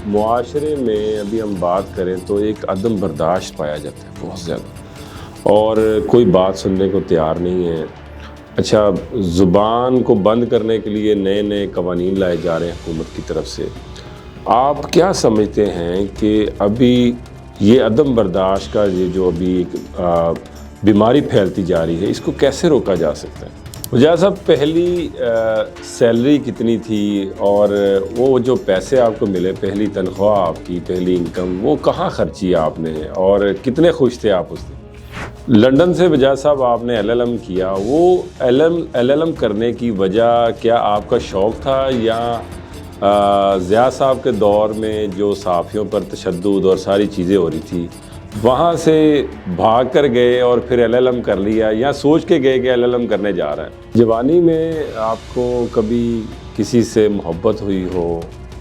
معاشرے میں ابھی ہم بات کریں تو ایک عدم برداشت پایا جاتا ہے بہت زیادہ، اور کوئی بات سننے کو تیار نہیں ہے۔ اچھا، زبان کو بند کرنے کے لیے نئے نئے قوانین لائے جا رہے ہیں حکومت کی طرف سے۔ آپ کیا سمجھتے ہیں کہ ابھی یہ عدم برداشت کا یہ جو ابھی ایک بیماری پھیلتی جا رہی ہے، اس کو کیسے روکا جا سکتا ہے؟ وجاہ صاحب، پہلی سیلری کتنی تھی اور وہ جو پیسے آپ کو ملے، پہلی تنخواہ آپ کی، پہلی انکم، وہ کہاں خرچی آپ نے اور کتنے خوش تھے آپ اس دن؟ لنڈن سے وجاہ صاحب آپ نے ایل ایل ایم کیا، وہ ایل ایل ایم کرنے کی وجہ کیا آپ کا شوق تھا، یا ضیاء صاحب کے دور میں جو صحافیوں پر تشدد اور ساری چیزیں ہو رہی تھی وہاں سے بھاگ کر گئے اور پھر ایل ایل ایم کر لیا، یا سوچ کے گئے کہ ایل ایل ایم کرنے جا رہا ہے؟ جوانی میں آپ کو کبھی کسی سے محبت ہوئی ہو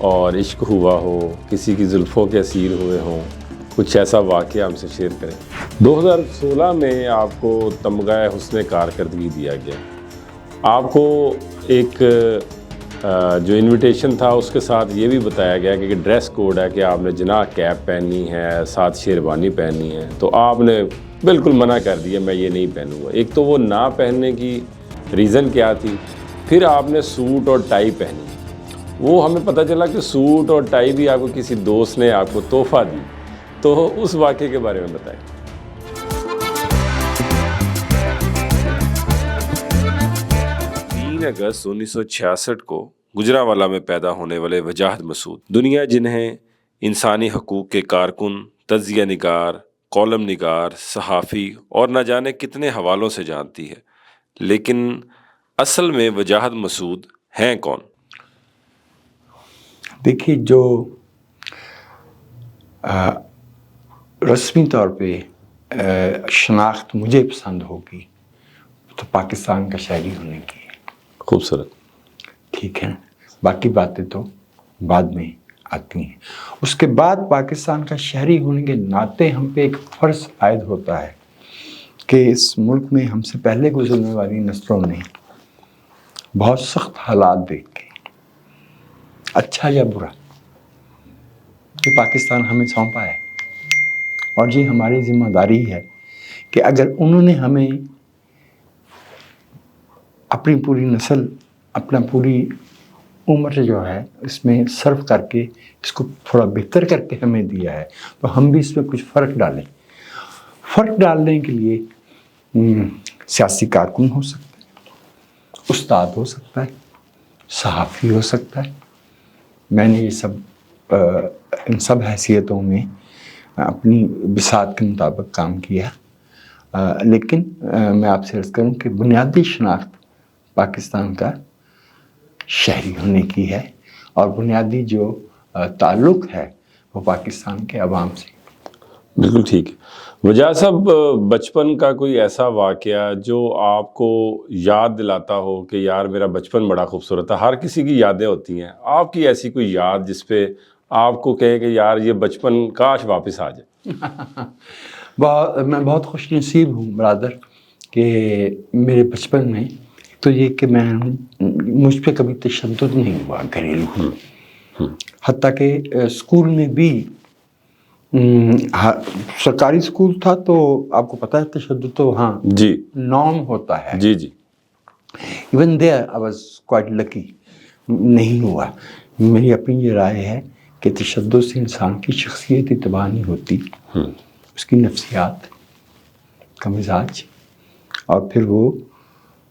اور عشق ہوا ہو، کسی کی زلفوں کے اسیر ہوئے ہوں، کچھ ایسا واقعہ ہم سے شیئر کریں۔ 2016 میں آپ کو تمغہ حسن کارکردگی دیا گیا۔ آپ کو ایک جو انویٹیشن تھا اس کے ساتھ یہ بھی بتایا گیا کہ ڈریس کوڈ ہے کہ آپ نے جناح کیپ پہننی ہے، ساتھ شیروانی پہننی ہے، تو آپ نے بالکل منع کر دیا، میں یہ نہیں پہنوں گا۔ ایک تو وہ نہ پہننے کی ریزن کیا تھی، پھر آپ نے سوٹ اور ٹائی پہنی۔ وہ ہمیں پتہ چلا کہ سوٹ اور ٹائی بھی آپ کو کسی دوست نے آپ کو تحفہ دی، تو اس واقعے کے بارے میں بتائیں۔ 3 اگست 1966 کو گجرانوالہ میں پیدا ہونے والے وجاہت مسعود، دنیا جنہیں انسانی حقوق کے کارکن، تجزیہ نگار، کالم نگار، صحافی اور نہ جانے کتنے حوالوں سے جانتی ہے، لیکن اصل میں وجاہت مسعود ہیں کون؟ دیکھیے، جو رسمی طور پہ شناخت مجھے پسند ہوگی تو پاکستان کا شہری ہونے کی ہے۔ خوبصورت، ٹھیک ہے، باقی باتیں تو بعد میں آتی ہیں۔ اس کے بعد پاکستان کا شہری ہونے کے ناطے ہم پہ ایک فرض عائد ہوتا ہے کہ اس ملک میں ہم سے پہلے گزرنے والی نسلوں نے بہت سخت حالات دیکھ کے، اچھا یا برا، یہ پاکستان ہمیں سونپا ہے، اور یہ ہماری ذمہ داری ہے کہ اگر انہوں نے ہمیں اپنی پوری نسل، اپنا پوری عمر جو ہے اس میں صرف کر کے اس کو تھوڑا بہتر کر کے ہمیں دیا ہے، تو ہم بھی اس میں کچھ فرق ڈالیں۔ فرق ڈالنے کے لیے سیاسی کارکن ہو سکتا ہے، استاد ہو سکتا ہے، صحافی ہو سکتا ہے۔ میں نے یہ سب ان سب حیثیتوں میں اپنی بساط کے مطابق کام کیا، لیکن میں آپ سے عرض کروں کہ بنیادی شناخت پاکستان کا شہری ہونے کی ہے، اور بنیادی جو تعلق ہے وہ پاکستان کے عوام سے۔ بالکل ٹھیک ہے۔ وجاہ صاحب، بچپن کا کوئی ایسا واقعہ جو آپ کو یاد دلاتا ہو کہ یار میرا بچپن بڑا خوبصورت تھا؟ ہر کسی کی یادیں ہوتی ہیں، آپ کی ایسی کوئی یاد جس پہ آپ کو کہے کہ یار یہ بچپن کاش واپس آ جائے؟ میں بہت خوش نصیب ہوں برادر کہ میرے بچپن میں تو یہ کہ مجھ پہ کبھی تشدد نہیں ہوا گھریلو، حتیٰ کہ اسکول میں بھی، سرکاری اسکول تھا تو آپ کو پتہ ہے تشدد تو ہاں جی نارم ہوتا ہے۔ جی جی، even there I was quite lucky, نہیں ہوا۔ میری اپنی یہ رائے ہے کہ تشدد سے انسان کی شخصیت ہی تباہ نہیں ہوتی، اس کی نفسیات کا مزاج، اور پھر وہ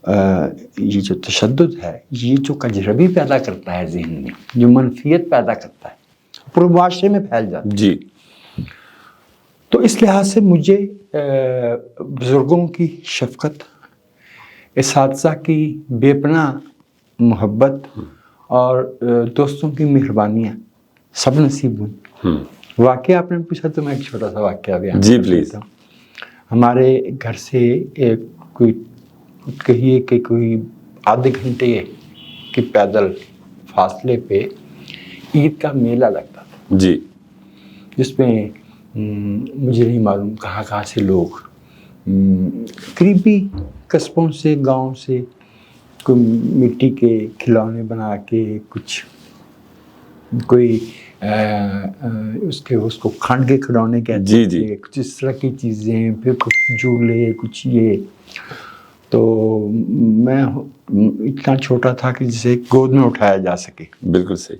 یہ جو تشدد ہے یہ جو کجربی پیدا کرتا ہے ذہن میں، جو منفیت پیدا کرتا ہے، پورے معاشرے میں پھیل جاتا ہے۔ جی، تو اس لحاظ سے مجھے بزرگوں کی شفقت، اساتذہ کی بے پناہ محبت اور دوستوں کی مہربانیاں سب نصیب ہوئی۔ واقعہ آپ نے پوچھا تو میں ایک چھوٹا سا واقعہ بیان کر دیتا ہوں۔ ہمارے گھر سے کہیے کہ کوئی آدھے گھنٹے کے پیدل فاصلے پہ عید کا میلہ لگتا تھا، جی، جس میں مجھے نہیں معلوم کہاں کہاں سے لوگ، قریبی قصبوں سے، گاؤں سے، کوئی مٹی کے کھلونے بنا کے، کچھ کوئی اس کو کھانڈ کے کھلونے کہتے جی جی تھے، کچھ اس طرح کی چیزیں، پھر کچھ جھولے، کچھ یہ. تو میں اتنا چھوٹا تھا کہ جسے گود میں اٹھایا جا سکے. بالکل صحیح.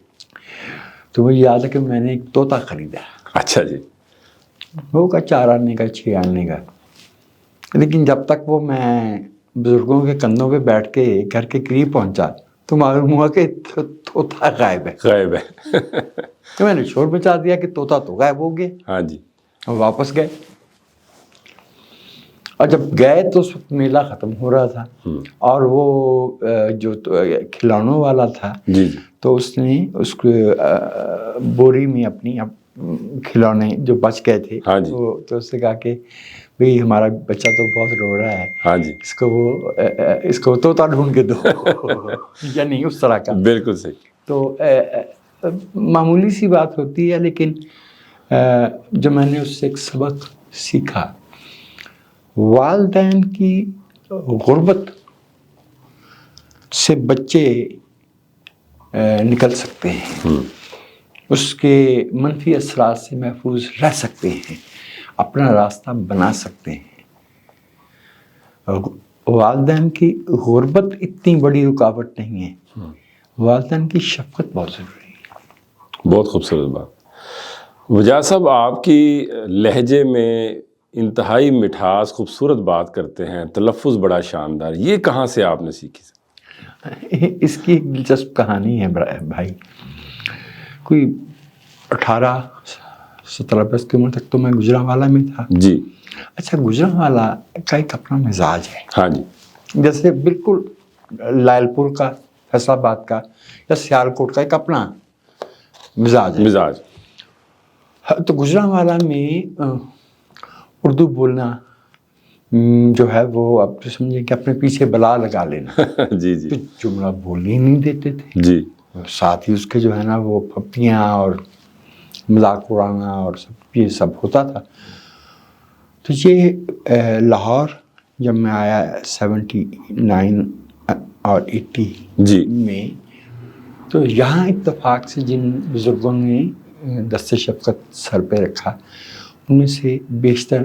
تو مجھے یاد ہے کہ میں نے ایک طوطا خریدا. اچھا جی. ہوگا 4 آنے کا 6 آنے کا. لیکن جب تک وہ میں بزرگوں کے کندھوں پہ بیٹھ کے گھر کے قریب پہنچا تو معلوم ہوا کہ طوطا غائب ہے. غائب ہے. تو میں نے شور مچا دیا کہ طوطا تو غائب ہو گیا. ہاں جی. اور واپس گئے. اور جب گئے تو اس وقت میلہ ختم ہو رہا تھا. اور وہ جو کھلونوں والا تھا جی جی تو اس نے اس کو بوری میں اپنی کھلونے جو بچ گئے تھے ہاں جی. تو اس نے کہا کہ بھئی ہمارا بچہ تو بہت رو رہا ہے، ہاں جی. اس کو طوطا ڈھونڈ کے دو. یعنی اس طرح کا. بالکل صحیح. تو معمولی سی بات ہوتی ہے، لیکن جو میں نے اس سے ایک سبق سیکھا، والدین کی غربت سے بچے نکل سکتے ہیں، اس کے منفی اثرات سے محفوظ رہ سکتے ہیں، اپنا راستہ بنا سکتے ہیں. والدین کی غربت اتنی بڑی رکاوٹ نہیں ہے، والدین کی شفقت بہت ضروری ہے. بہت خوبصورت بات. وجاہ صاحب آپ کی لہجے میں انتہائی مٹھاس، خوبصورت بات کرتے ہیں، تلفظ بڑا شاندار. یہ کہاں سے آپ نے سیکھی؟ اس کی ایک دلچسپ کہانی ہے بھائی. کوئی 18-17 کی عمر تک تو میں گجرانوالہ میں تھا. جی. اچھا، گجرانوالہ کا ایک اپنا مزاج ہے. ہاں جی. جیسے بالکل لائل پور کا، فیصل آباد کا یا سیالکوٹ کا ایک اپنا مزاج ہے. تو گجرانوالہ میں اردو بولنا جو ہے وہ اب تو سمجھے کہ اپنے پیچھے بلا لگا لینا. جی جی. تو جملہ بولنے ہی نہیں دیتے تھے. جی. ساتھ ہی اس کے جو ہے نا وہ پھپیاں اور مذاق اڑانا اور یہ سب ہوتا تھا. تو یہ لاہور جب میں آیا 79 اور 80 جی میں، تو یہاں اتفاق سے جن بزرگوں نے دست شفقت سر پہ رکھا ان میں سے بیشتر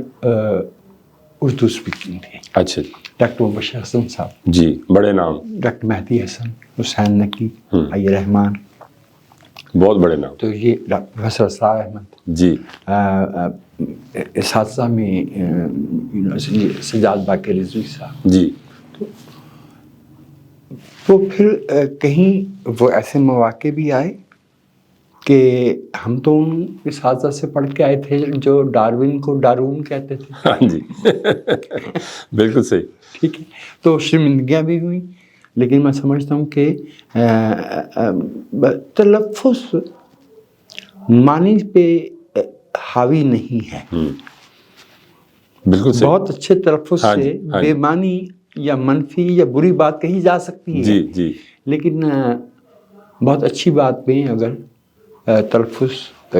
اردو اسپیکنگ تھے. اچھا. ڈاکٹر مبشر حسن صاحب، جی بڑے نام. ڈاکٹر مہدی حسن، حسین نقی، علی رحمان، بہت بڑے نام. تو یہ ڈاکٹر پروفیسر اسرار احمد. جی. اساتذہ میں یونیورسٹی سجاد باقر رضوی صاحب. جی. تو پھر کہیں وہ ایسے مواقع بھی آئے کہ ہم تو ان اساتذہ سے پڑھ کے آئے تھے جو ڈاروین کو ڈارون کہتے تھے. ہاں جی. بالکل صحیح. ٹھیک ہے. تو شرمندگیاں بھی ہوئیں، لیکن میں سمجھتا ہوں کہ تلفظ معنی پہ حاوی نہیں ہے. بالکل صحیح. بہت اچھے تلفظ سے بے معنی یا منفی یا بری بات کہی جا سکتی ہے. جی جی. لیکن بہت اچھی بات میں اگر تلفظ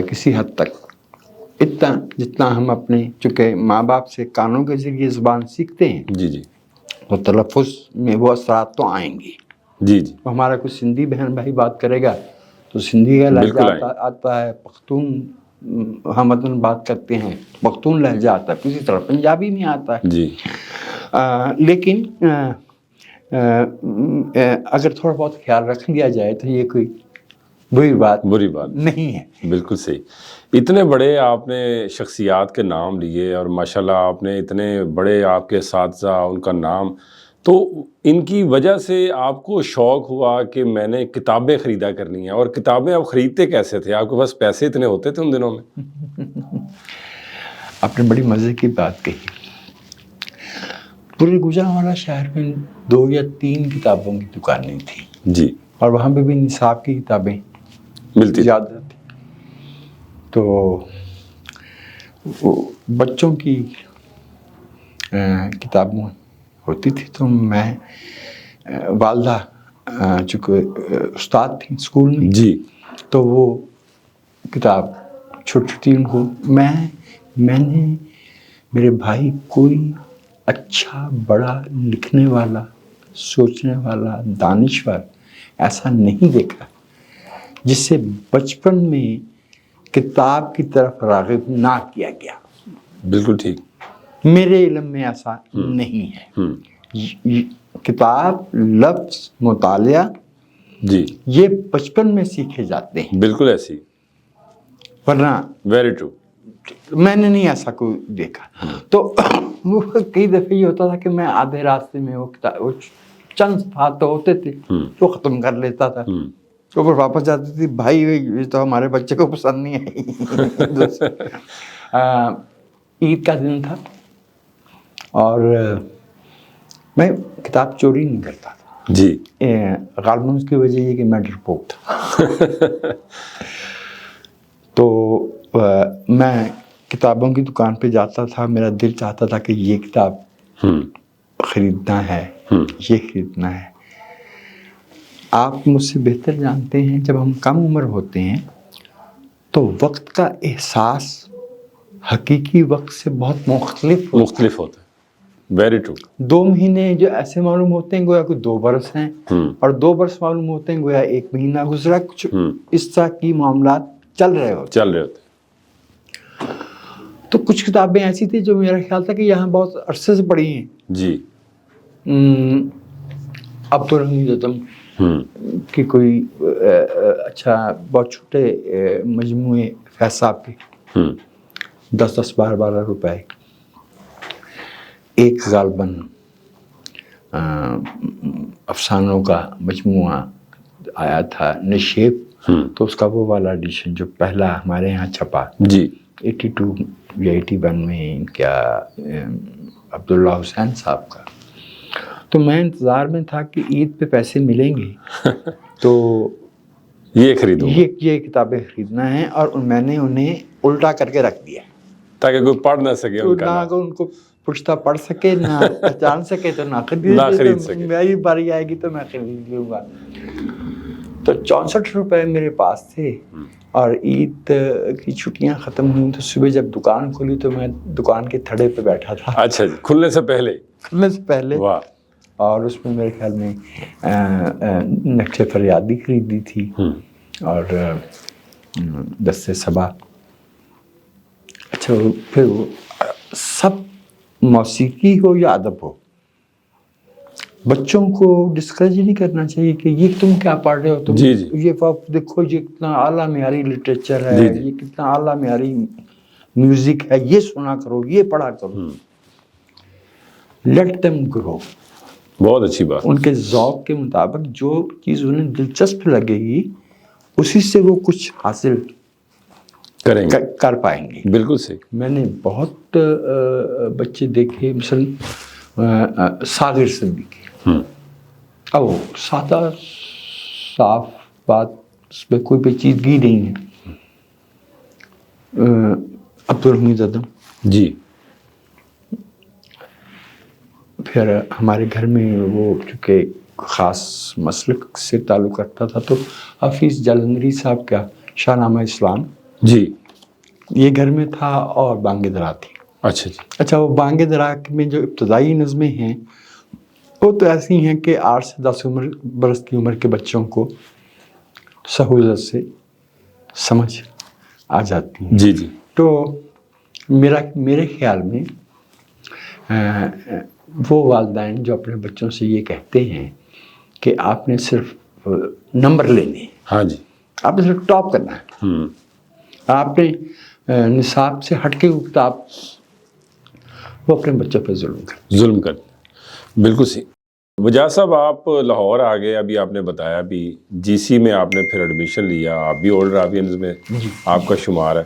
کسی حد تک اتنا جتنا ہم اپنے چونکہ ماں باپ سے کانوں کے ذریعے زبان سیکھتے ہیں، جی جی، تو تلفظ میں وہ اثرات تو آئیں گے. جی جی. ہمارا کوئی سندھی بہن بھائی بات کرے گا تو سندھی کا لہجہ آتا ہے، پختون ہم وطن بات کرتے ہیں پختون لہجہ آتا ہے، کسی طرح پنجابی میں آتا ہے. جی. لیکن اگر تھوڑا بہت خیال رکھ لیا جائے تو یہ کوئی بری بات نہیں ہے. بالکل صحیح. اتنے بڑے آپ نے شخصیات کے نام لیے اور ماشاءاللہ آپ نے اتنے بڑے آپ کے اساتذہ ان کا نام، تو ان کی وجہ سے آپ کو شوق ہوا کہ میں نے کتابیں خریدا کرنی ہیں. اور کتابیں آپ خریدتے کیسے تھے؟ آپ کے پاس پیسے اتنے ہوتے تھے ان دنوں میں؟ آپ نے بڑی مزے کی بات کہی. پورے گجرانوالہ شہر میں 2 یا 3 کتابوں کی دکانیں تھیں. جی. اور وہاں پہ بھی نصاب کی کتابیں ملتی زیادہ تھی. تو بچوں کی کتابیں ہوتی تھی. تو میں والدہ چونکہ استاد تھیں اسکول میں، جی، تو وہ کتاب چھوٹی ان کو میں نے میرے بھائی کوئی اچھا بڑا لکھنے والا سوچنے والا دانشور ایسا نہیں دیکھا جس سے بچپن میں کتاب کی طرف راغب نہ کیا گیا. بالکل ٹھیک. میرے علم میں ایسا نہیں ہے. کتاب، لفظ، مطالعہ جی یہ بچپن میں سیکھے جاتے ہیں. بالکل ایسی. ورنہ ویری ٹرو. میں نے نہیں ایسا کوئی دیکھا. تو وہ کئی دفعہ یہ ہوتا تھا کہ میں آدھے راستے میں وہ چند صفحات تو ہوتے تھے وہ ختم کر لیتا تھا. تو پھر واپس جاتی تھی، بھائی یہ تو ہمارے بچے کو پسند نہیں ہے. عید کا دن تھا اور میں کتاب چوری نہیں کرتا تھا. جی. غالباً اس کی وجہ یہ کہ میں ڈرپوک تھا. تو میں کتابوں کی دکان پہ جاتا تھا، میرا دل چاہتا تھا کہ یہ کتاب خریدنا ہے، یہ خریدنا ہے. آپ مجھ سے بہتر جانتے ہیں جب ہم کم عمر ہوتے ہیں تو وقت کا احساس حقیقی وقت سے بہت مختلف ہوتا ہے. Very true. 2 مہینے جو ایسے معلوم ہوتے ہیں گویا کوئی 2 برس ہیں، اور 2 برس معلوم ہوتے ہیں گویا 1 مہینہ گزرا. کچھ اس طرح کی معاملات چل رہے ہوتے. تو کچھ کتابیں ایسی تھی جو میرا خیال تھا کہ یہاں بہت عرصے سے پڑھی ہیں. جی. عبدالحمید ادم کی کوئی اچھا بہت چھوٹے مجموعے فیض صاحب کے 10-10 12 روپے. ایک غالباً افسانوں کا مجموعہ آیا تھا نشیب، تو اس کا وہ والا ایڈیشن جو پہلا ہمارے یہاں چھپا جی 82 یا 81 میں ان کا عبداللہ حسین صاحب کا. تو میں انتظار میں تھا کہ عید پہ پیسے ملیں گے تو یہ خریدوں، یہ کتابیں خریدنا ہے. اور میں نے انہیں الٹا کر کے رکھ دیا تاکہ کوئی پڑھ نہ سکے، نہ ان کو پوچھتا پڑھ سکے، نہ پہچان سکے تو نہ خرید سکے. میری باری آئے گی تو میں خرید لوں گا. تو 64 روپے میرے پاس تھے اور عید کی چھٹیاں ختم ہوئیں تو صبح جب دکان کھلی تو میں دکان کے تھڑے پہ بیٹھا تھا. اچھا جی. کھلنے سے پہلے. واہ. اور اس میں میرے خیال میں نقش فریادی خریدی تھی اور دست صبا. اچھا پھر وہ سب موسیقی ہو یا ادب ہو، بچوں کو ڈسکریج نہیں کرنا چاہیے کہ یہ تم کیا پڑھ رہے ہو، تم یہ دیکھو یہ کتنا اعلیٰ معیاری لٹریچر ہے، یہ کتنا اعلیٰ معیاری میوزک ہے، یہ سنا کرو، یہ پڑھا کرو. لیٹ دیم گرو. بہت اچھی بات. ان کے ذوق کے مطابق جو چیز انہیں دلچسپ لگے گی اسی سے وہ کچھ حاصل کر پائیں گے. بالکل صحیح. میں نے بہت بچے دیکھے، مثلا ساغر صدیقی، اب سادہ صاف بات، اس میں کوئی پیچیدگی نہیں ہے. عبدالحمید ادم جی. پھر ہمارے گھر میں وہ چونکہ خاص مسلک سے تعلق رکھتا تھا تو حفیظ جلندری صاحب کا شاہ نامہ اسلام جی یہ گھر میں تھا، اور بانگ درا تھی. اچھا جی. اچھا وہ بانگ درا میں جو ابتدائی نظمیں ہیں وہ تو ایسی ہیں کہ 8 سے 10 برس کی عمر کے بچوں کو سہولت سے سمجھ آ جاتی ہیں. جی جی. تو میرے خیال میں وہ والدین جو اپنے بچوں سے یہ کہتے ہیں کہ آپ نے صرف نمبر لینے ہیں، ہاں جی، آپ نے صرف ٹاپ کرنا ہے، آپ نے نصاب سے ہٹ کے کتاب، وہ اپنے بچوں پہ ظلم کر. بالکل صحیح. وجاہ صاحب آپ لاہور آ گئے، ابھی آپ نے بتایا بھی جی سی میں آپ نے پھر ایڈمیشن لیا، آپ بھی اولڈ رابینز میں آپ کا شمار ہے.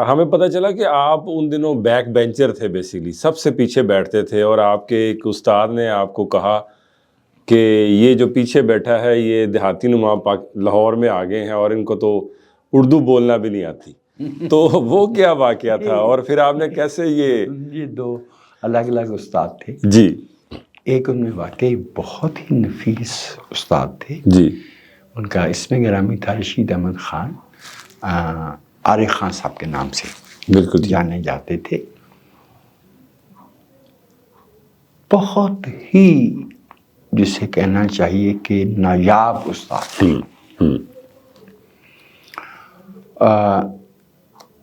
ہمیں پتہ چلا کہ آپ ان دنوں بیک بینچر تھے، بیسیکلی سب سے پیچھے بیٹھتے تھے، اور آپ کے ایک استاد نے آپ کو کہا کہ یہ جو پیچھے بیٹھا ہے یہ دیہاتی نما لاہور میں آ گئے ہیں اور ان کو تو اردو بولنا بھی نہیں آتی. تو وہ کیا واقعہ تھا اور پھر آپ نے کیسے یہ 2 الگ الگ استاد تھے جی. ایک ان میں واقعی بہت ہی نفیس استاد تھے جی، ان کا اسم گرامی تھا رشید احمد خان، عارف خان صاحب کے نام سے بالکل جانے جاتے تھے. بہت ہی جسے کہنا چاہیے کہ نایاب استاد تھے.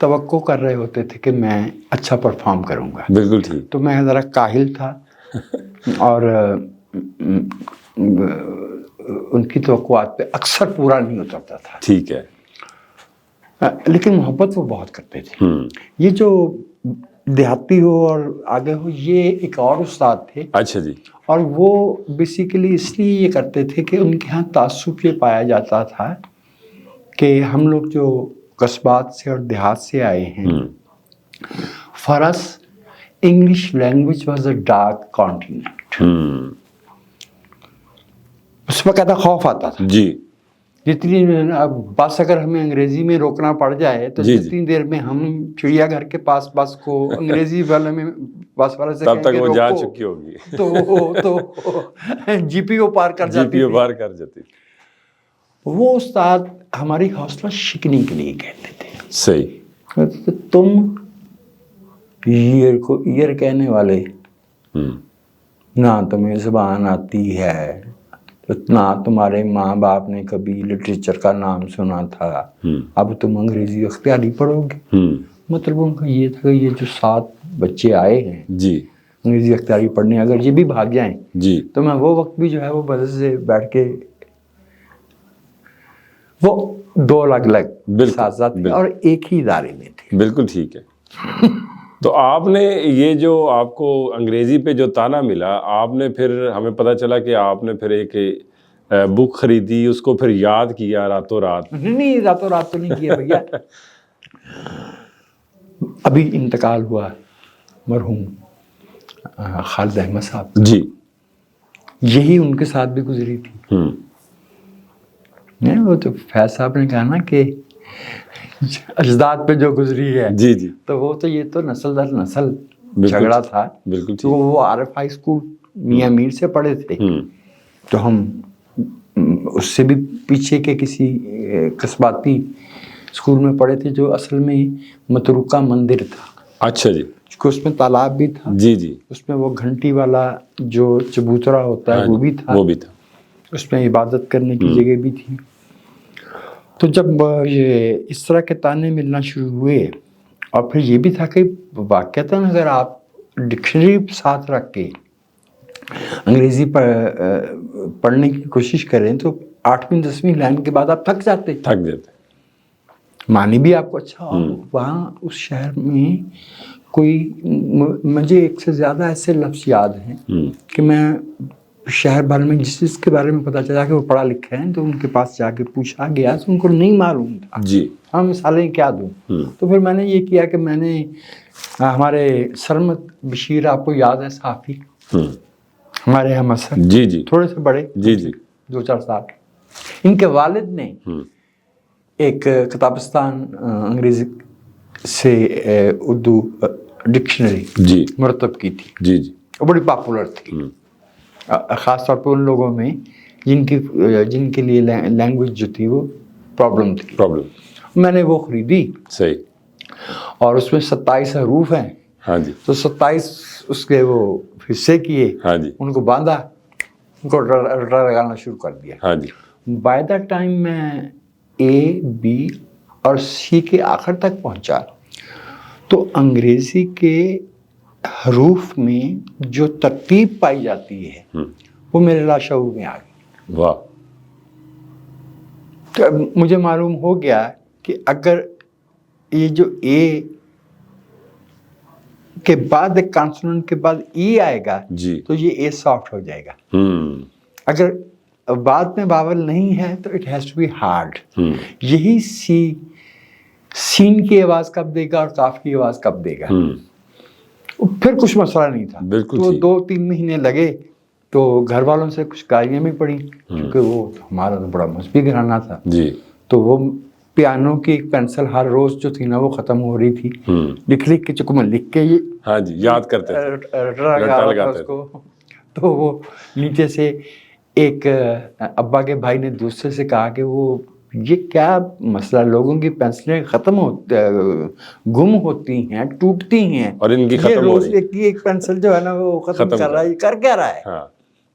توقع کر رہے ہوتے تھے کہ میں اچھا پرفارم کروں گا. بالکل ٹھیک. تو میں ذرا کاہل تھا اور ان کی توقعات پہ اکثر پورا نہیں اترتا تھا. ٹھیک ہے. لیکن محبت وہ بہت کرتے تھے. یہ جو دیہاتی ہو اور آگے ہو، یہ ایک اور استاد تھے. اچھا جی. اور وہ بیسیکلی اس لیے یہ کرتے تھے کہ ان کے ہاں تعصب یہ پایا جاتا تھا کہ ہم لوگ جو قصبات سے اور دیہات سے آئے ہیں، first English language was a dark continent. اس میں کہتا خوف آتا تھا جی. جتنی بس اگر ہمیں انگریزی میں روکنا پڑ جائے تو جتنی دیر میں ہم چڑیا گھر کے پاس بس کو انگریزی والے میں بس والے سے تب تک وہ جا چکی ہوگی تو جی پی او پار کر جاتی. وہ استاد ہماری حوصلہ شکنی کے لیے کہتے تھے. صحیح. تم ایئر کہنے والے نہ تمہیں زبان آتی ہے، نہ تمہارے ماں باپ نے کبھی لٹریچر کا نام سنا تھا، اب تم انگریزی اختیاری پڑھو گے. مطلب ان کا یہ تھا کہ یہ جو 7 بچے آئے ہیں جی انگریزی اختیاری پڑھنے، اگر یہ بھی بھاگ جائیں جی تو میں وہ وقت بھی جو ہے وہ بدل سے بیٹھ کے، وہ 2 الگ ساتھ تھے اور ایک ہی ادارے میں تھے. بالکل ٹھیک ہے. تو آپ نے یہ جو آپ کو انگریزی پہ جو تانا ملا، آپ نے پھر ہمیں پتہ چلا کہ آپ نے پھر ایک بک خریدی، اس کو پھر یاد کیا راتوں رات. نہیں راتوں رات تو نہیں کیا بھیا. ابھی انتقال ہوا مرحوم خالد احمد صاحب جی. یہی ان کے ساتھ بھی گزری تھی. وہ تو فیض صاحب نے کہا نا کہ اجداد پہ جو گزری ہے، جی جی، تو وہ تو یہ تو نسل در نسل جھگڑا تھا. بالکل. تو وہ عارف ہائی اسکول میاں میر سے پڑھے تھے، تو ہم اس سے بھی پیچھے کے کسی قصباتی اسکول میں پڑھے تھے جو اصل میں متروکہ مندر تھا. اچھا جی. اس میں تالاب بھی تھا. جی جی. اس میں وہ گھنٹی والا جو چبوترا ہوتا ہے وہ بھی تھا. اس میں عبادت کرنے کی جگہ بھی تھی. تو جب یہ اس طرح کے تانے ملنا شروع ہوئے، اور پھر یہ بھی تھا کہ واقعتاً اگر آپ ڈکشنری ساتھ رکھ کے انگریزی پڑھنے کی کوشش کریں تو 8ویں 10ویں لائن کے بعد آپ تھک جاتے. معنی بھی آپ کو اچھا ہو. وہاں اس شہر میں کوئی، مجھے 1 سے زیادہ ایسے لفظ یاد ہیں کہ میں شہر بھر میں جس کے بارے میں پتا چلا کہ وہ پڑھا لکھا ہے تو ان کے پاس جا کے پوچھا گیا تو ان کو نہیں معلوم تھا. جی. ہاں مثالیں کیا دوں. تو پھر میں نے یہ کیا کہ میں نے ہمارے سرمد بشیر، آپ کو یاد ہے صحافی، ہمارے یہاں مسئلہ جی جی تھوڑے سے بڑے، جی جی 2-4 سال، ان کے والد نے ایک کتابستان انگریزی سے اردو ڈکشنری جی مرتب کی تھی. جی جی. وہ بڑی پاپولر تھی، خاص طور پہ ان لوگوں میں جن کے لیے لینگویج جو تھی وہ پرابلم تھی. میں نے وہ خریدی. صحیح. اور اس میں 27 حروف ہیں. ہاں جی. تو 27 اس کے وہ حصے کیے. ہاں جی. ان کو باندھا، ان کو رٹا لگانا شروع کر دیا. ہاں جی. بائی دا ٹائم میں A, B اور C کے آخر تک پہنچا تو انگریزی کے حروف میں جو ترتیب پائی جاتی ہے وہ میرے لاشعور میں آ گئی. واہ. تو مجھے معلوم ہو گیا کہ اگر یہ جو اے کے بعد ایک کانسوننٹ کے بعد ای آئے گا جی تو یہ اے سافٹ ہو جائے گا. اگر بعد میں باول نہیں ہے تو it has to be hard. یہی سین کی آواز کب دے گا اور کاف کی آواز کب دے گا. پھر کچھ مسئلہ نہیں تھا. تو 2-3 مہینے لگے تو گھر والوں سے کچھ گالیاں بھی پڑی کیونکہ وہ ہمارا تو بڑا مذہبی گھرانہ تھا جی. تو وہ پیانو کی ایک پینسل ہر روز جو تھی نا وہ ختم ہو رہی تھی. لکھ کے چکو میں لکھ کے ہاں جی یاد کرتے اس کو. تو وہ نیچے سے ایک ابا کے بھائی نے دوسرے سے کہا کہ وہ یہ کیا مسئلہ، لوگوں کی پینسلیں گم ہوتی ہیں، ٹوٹتی ہیں، اور ان کی ختم ہو رہی ہے. ایک پینسل جو ہے نا وہ ختم کر رہا ہے، یہ کر کیا رہا ہے.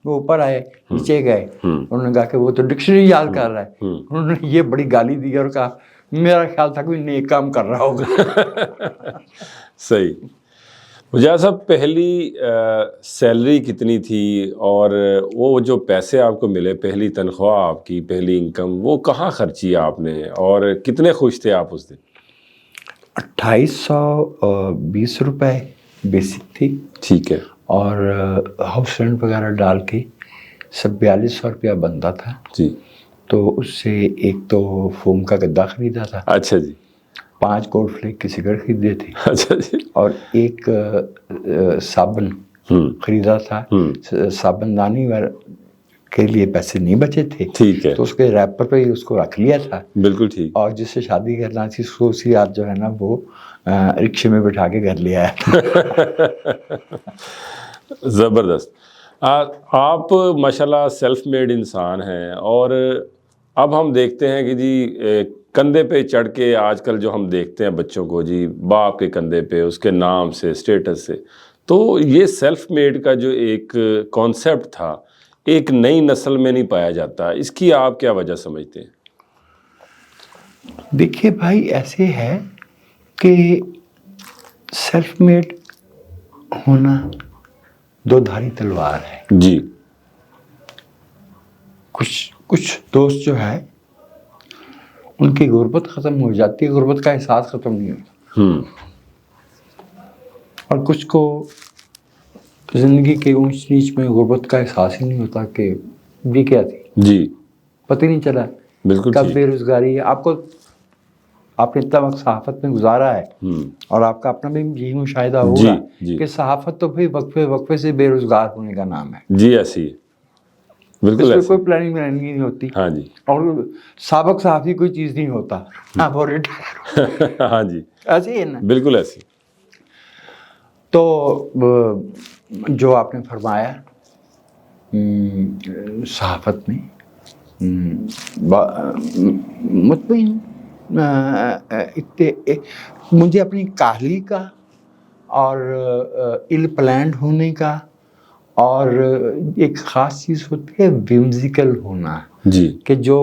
وہ اوپر آئے, نیچے گئے, انہوں نے کہا کہ وہ تو ڈکشنری یاد کر رہا ہے. انہوں نے یہ بڑی گالی دی اور کہا میرا خیال تھا کوئی نیک کام کر رہا ہوگا. صحیح. مجاہد صاحب, پہلی سیلری کتنی تھی اور وہ جو پیسے آپ کو ملے, پہلی تنخواہ آپ کی, پہلی انکم, وہ کہاں خرچی آپ نے اور کتنے خوش تھے آپ اس دن؟ 2820 روپے بیسک تھی. ٹھیک ہے. اور ہاؤس رینٹ وغیرہ ڈال کے 4200 روپیہ بنتا تھا. جی. تو اس سے ایک تو فوم کا گدا خریدا تھا. اچھا جی. 5 گولڈ فلیک کے سگریٹ خریدے تھے. اچھا جی. اور ایک صابن خریدا تھا. صابن دانی کے لیے پیسے نہیں بچے تھے. ٹھیک ہے. تو اس کے ریپر پہ اس کو رکھ لیا تھا. بالکل ٹھیک. اور جس سے شادی کرنا تھی اس کو اسی رات جو ہے نا وہ رکشے میں بٹھا کے گھر لے آیا. زبردست. آپ ماشاءاللہ سیلف میڈ انسان ہیں, اور اب ہم دیکھتے ہیں کہ جی کندھے پہ چڑھ کے آج کل جو ہم دیکھتے ہیں بچوں کو, جی باپ کے کندھے پہ اس کے نام سے, اسٹیٹس سے, تو یہ سیلف میڈ کا جو ایک کانسیپٹ تھا ایک نئی نسل میں نہیں پایا جاتا. اس کی آپ کیا وجہ سمجھتے ہیں؟ دیکھیے بھائی, ایسے ہے کہ سیلف میڈ ہونا دو دھاری تلوار ہے. جی. کچھ دوست جو ہے ان کی غربت ختم ہو جاتی ہے, غربت کا احساس ختم نہیں ہوتا. اور کچھ کو زندگی کے اونچ نیچ میں غربت کا احساس ہی نہیں ہوتا کہ یہ کیا تھی. جی. پتہ ہی نہیں چلا بالکل کب بے روزگاری ہے. آپ نے اتنا وقت صحافت میں گزارا ہے, اور آپ کا اپنا بھی یہی مشاہدہ ہوگا کہ صحافت تو بھائی وقفے سے بے روزگار ہونے کا نام ہے. جی ایسی ہے, بالکل ایسی. کوئی پلاننگ نہیں ہوتی. ہاں جی. اور سابق صحافی کوئی چیز نہیں ہوتا. ہاں جی, ایسے ہی ہے نا. بالکل ایسی. تو جو آپ نے فرمایا صحافت میں مطمئن مجھے اپنی کاہلی کا اور ایل پلانڈ ہونے کا, اور ایک خاص چیز ہوتی ہے ومزیکل ہونا. جی. کہ جو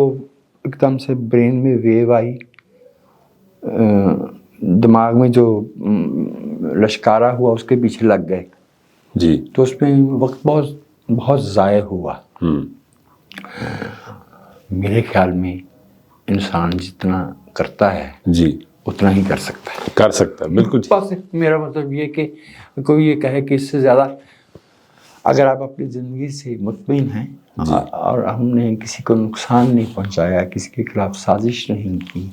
ایک دم سے برین میں ویو آئی, دماغ میں جو لشکارا ہوا اس کے پیچھے لگ گئے. جی. تو اس میں وقت بہت ضائع ہوا. میرے خیال میں انسان جتنا کرتا ہے جی اتنا ہی کر سکتا ہے. کر سکتا ہے, بالکل. بس میرا مطلب یہ کہ کوئی یہ کہے کہ اس سے زیادہ اگر آپ اپنی زندگی سے مطمئن ہیں اور ہم نے کسی کو نقصان نہیں پہنچایا, کسی کے خلاف سازش نہیں کی,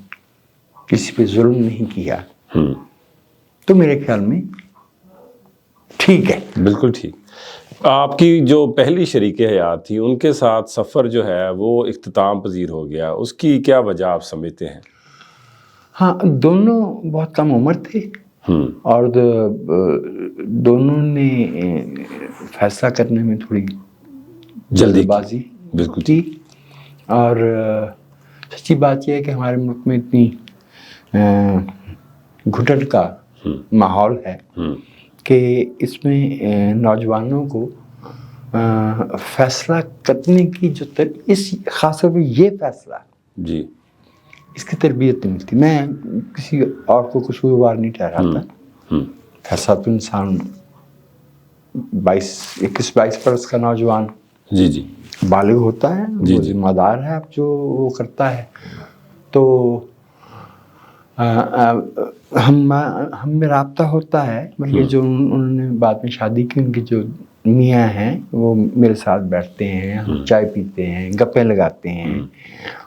کسی پہ ظلم نہیں کیا, تو میرے خیال میں ٹھیک ہے. بالکل ٹھیک. آپ کی جو پہلی شریک حیات تھی ان کے ساتھ سفر جو ہے وہ اختتام پذیر ہو گیا, اس کی کیا وجہ آپ سمجھتے ہیں؟ ہاں, دونوں بہت کم عمر تھے, اور دونوں نے فیصلہ کرنے میں تھوڑی جلدی بازی بالکل کی. اور سچی بات یہ ہے کہ ہمارے ملک میں اتنی گھٹن کا ماحول ہے کہ اس میں نوجوانوں کو فیصلہ کرنے کی جو اس خاص طور پہ یہ فیصلہ جی اس کی تربیت نہیں ملتی. میں کسی اور کو قصوروار نہیں ٹھہراتا. فیصلہ تو انسان 21-22 برس کا نوجوان جی جی بالغ ہوتا ہے, وہ ذمہ دار ہے اب جو وہ کرتا ہے. تو ہم میں رابطہ ہوتا ہے. یہ جو انہوں نے بعد میں شادی کی, ان کی جو میاں ہیں وہ میرے ساتھ بیٹھتے ہیں, ہم چائے پیتے ہیں, گپیں لگاتے ہیں,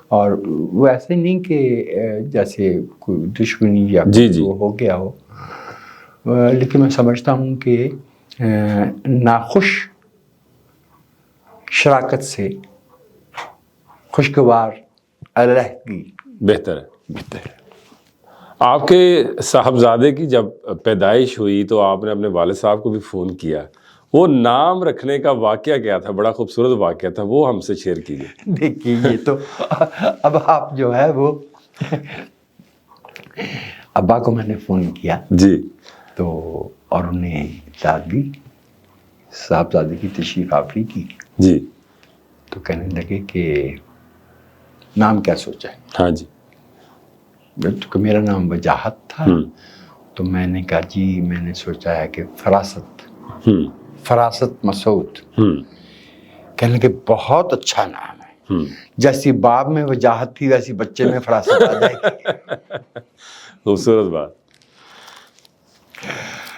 اور وہ ایسے نہیں کہ جیسے کوئی دشمنی یا وہ ہو گیا ہو, لیکن میں سمجھتا ہوں کہ ناخوش شراکت سے خوشگوار علیحدگی بہتر ہے. آپ کے صاحبزادے کی جب پیدائش ہوئی تو آپ نے اپنے والد صاحب کو بھی فون کیا, وہ نام رکھنے کا واقعہ کیا تھا؟ بڑا خوبصورت واقعہ تھا, وہ ہم سے شیئر کیجیے. دیکھیے یہ تو اب آپ جو ہے وہ ابا کو میں نے فون کیا جی, تو اور انہیں اطلاع دی, صاحبزادے کی تشریف آوری کی. جی تو کہنے لگے کہ نام کیا سوچا ہے؟ ہاں جی تو میرا نام وجاہت تھا. تو میں نے کہا جی میں نے سوچا ہے کہ فراست مسعود. کہنے لگے بہت اچھا نام ہے، جیسی باب میں وجاہت تھی ویسی بچے میں فراست آ جائے گی. خوبصورت بات.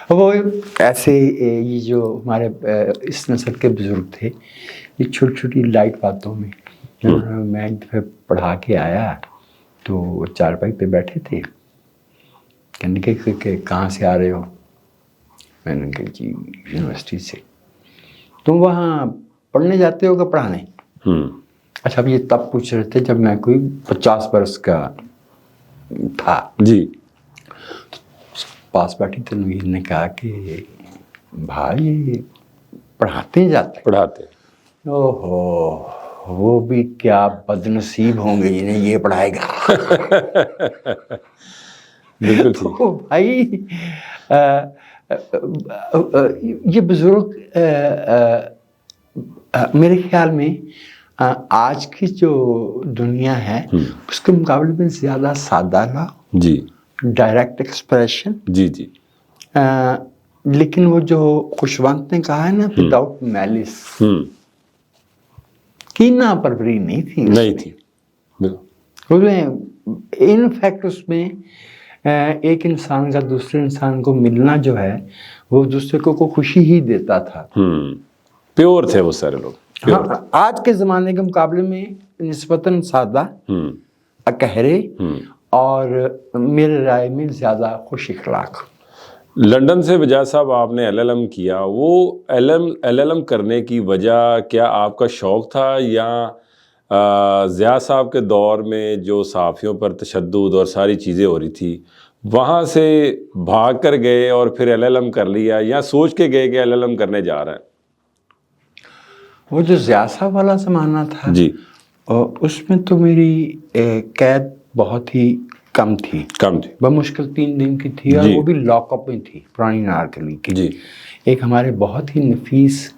وہ ایسے یہ جو ہمارے اس نسل کے بزرگ تھے، یہ چھوٹی چھوٹی لائٹ باتوں میں میں ایک دفعہ پڑھا کے آیا تو وہ چارپائی پہ بیٹھے تھے. کہنے لگے کہ کہاں سے آ رہے ہو؟ میں نے کہا جی یونیورسٹی سے. تم وہاں پڑھنے جاتے ہو کہ پڑھانے؟ اچھا اب یہ تب پوچھ رہے تھے جب میں کوئی 50 برس کا تھا. جی پاس بیٹھی تنویر نے کہا کہ بھائی پڑھاتے جاتے؟ پڑھاتے. اوہو وہ بھی کیا بد نصیب ہوں گے جنہیں یہ پڑھائے گا. بالکل تو بھائی یہ بزرگ میرے خیال میں آج کی جو دنیا ہے اس کے مقابلے میں زیادہ سادہ لا، جی ڈائریکٹ ایکسپریشن. جی جی لیکن وہ جو خوشونت نے کہا ہے نا وداؤٹ میلس، کینہ پروری نہیں تھی، نہیں تھی. ان فیکٹ اس میں ایک انسان کا دوسرے انسان کو ملنا جو ہے وہ دوسرے کو خوشی ہی دیتا تھا. پیور تھے وہ سارے لوگ. ہاں آج کے زمانے کے مقابلے میں نسبتاً سادہ، اکہرے اور میرے رائے میں زیادہ خوش اخلاق. لندن سے وجاہت صاحب آپ نے LLM کیا، وہ LLM کرنے کی وجہ کیا آپ کا شوق تھا یا ضیاء صاحب کے دور میں جو صحافیوں پر تشدد اور ساری چیزیں ہو رہی تھی وہاں سے بھاگ کر گئے اور پھر LLM کر لیا، یا سوچ کے گئے کہ LLM کرنے جا رہے ہیں؟ وہ جو ضیاء صاحب والا زمانہ تھا جی اس میں تو میری قید بہت ہی کم تھی، بمشکل 3 دن کی تھی، اور وہ بھی لاک اپ میں تھی پرانی نارکلی کی. جی ایک ہمارے بہت ہی نفیس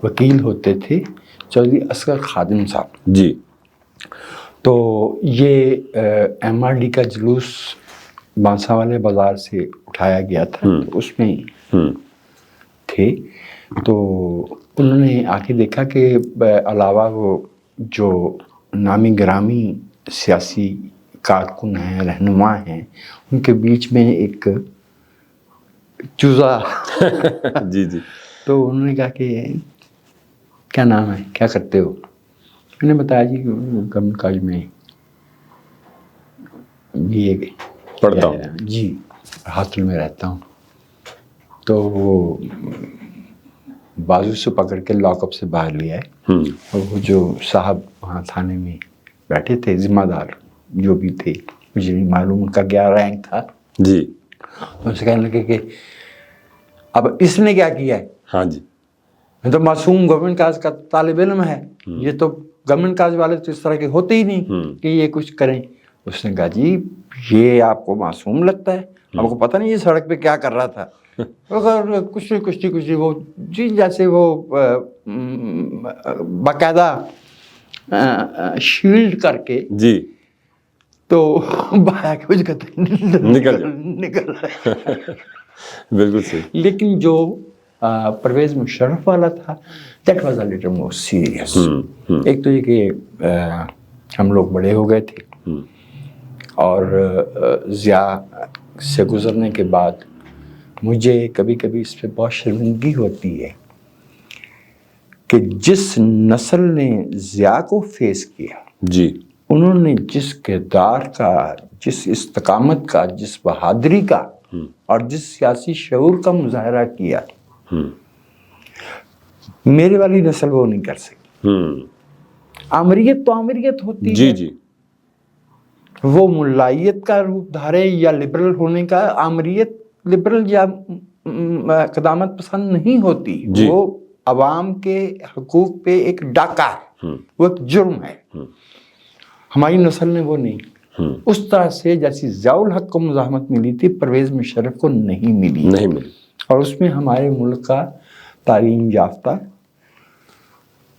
وکیل ہوتے تھے چودھری اصغر خادم صاحب. جی تو یہ MRD کا جلوس بانسا والے بازار سے اٹھایا گیا تھا، تو اس میں تھے. تو انہوں نے آ کے دیکھا کہ علاوہ وہ جو نامی گرامی سیاسی کارکن ہیں، رہنما ہیں، ان کے بیچ میں ایک چوزا. جی جی تو انہوں نے کہا کہ کیا نام ہے، کیا کرتے ہو؟ میں نے بتایا جی گورنمنٹ کالج میں BA پڑھتا ہوں جی، ہاسٹل میں رہتا ہوں. تو وہ بازو سے پکڑ کے لاک اپ سے باہر لے آئے، اور وہ جو صاحب وہاں تھانے میں بیٹھے تھے ذمہ دار جو بھی تھے، مجھے نہیں معلوم ان کا کیا رینک تھا. جی ان سے کہنے لگے کہ اب اس نے کیا کیا ہے؟ ہاں جی میں تو معصوم گورنمنٹ کالج کا طالب علم ہے، یہ تو گورنمنٹ کالج والے تو اس طرح کے ہوتے ہی نہیں کہ یہ کچھ کریں. اس نے کہا جی یہ آپ کو معصوم لگتا ہے، آپ کو پتہ نہیں یہ سڑک پہ کیا کر رہا تھا. کچھ نہیں وہ جی جیسے وہ باقاعدہ شیلڈ کر کے جی تو نکل بالکل صحیح. لیکن جو پرویز مشرف والا تھا that was a little more serious. ایک تو یہ کہ ہم لوگ بڑے ہو گئے تھے، اور ضیاء سے گزرنے کے بعد مجھے کبھی کبھی اس پہ بہت شرمندگی ہوتی ہے کہ جس نسل نے ضیاء کو فیس کیا، جی انہوں نے جس کردار کا، جس استقامت کا، جس بہادری کا اور جس سیاسی شعور کا مظاہرہ کیا، میرے والی نسل وہ نہیں کر سکی. آمریت تو آمریت ہوتی ہے، جی جی وہ ملائیت کا روپ دھارے یا لبرل ہونے کا. آمریت لبرل یا قدامت پسند نہیں ہوتی، وہ عوام کے حقوق پہ ایک ڈاکہ ہے، وہ ایک جرم ہے. ہماری نسل نے وہ نہیں اس طرح سے جیسی ضیاء الحق کو مزاحمت ملی تھی پرویز مشرف کو نہیں ملی. اور اس میں ہمارے ملک کا تعلیم یافتہ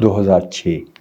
2006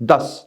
10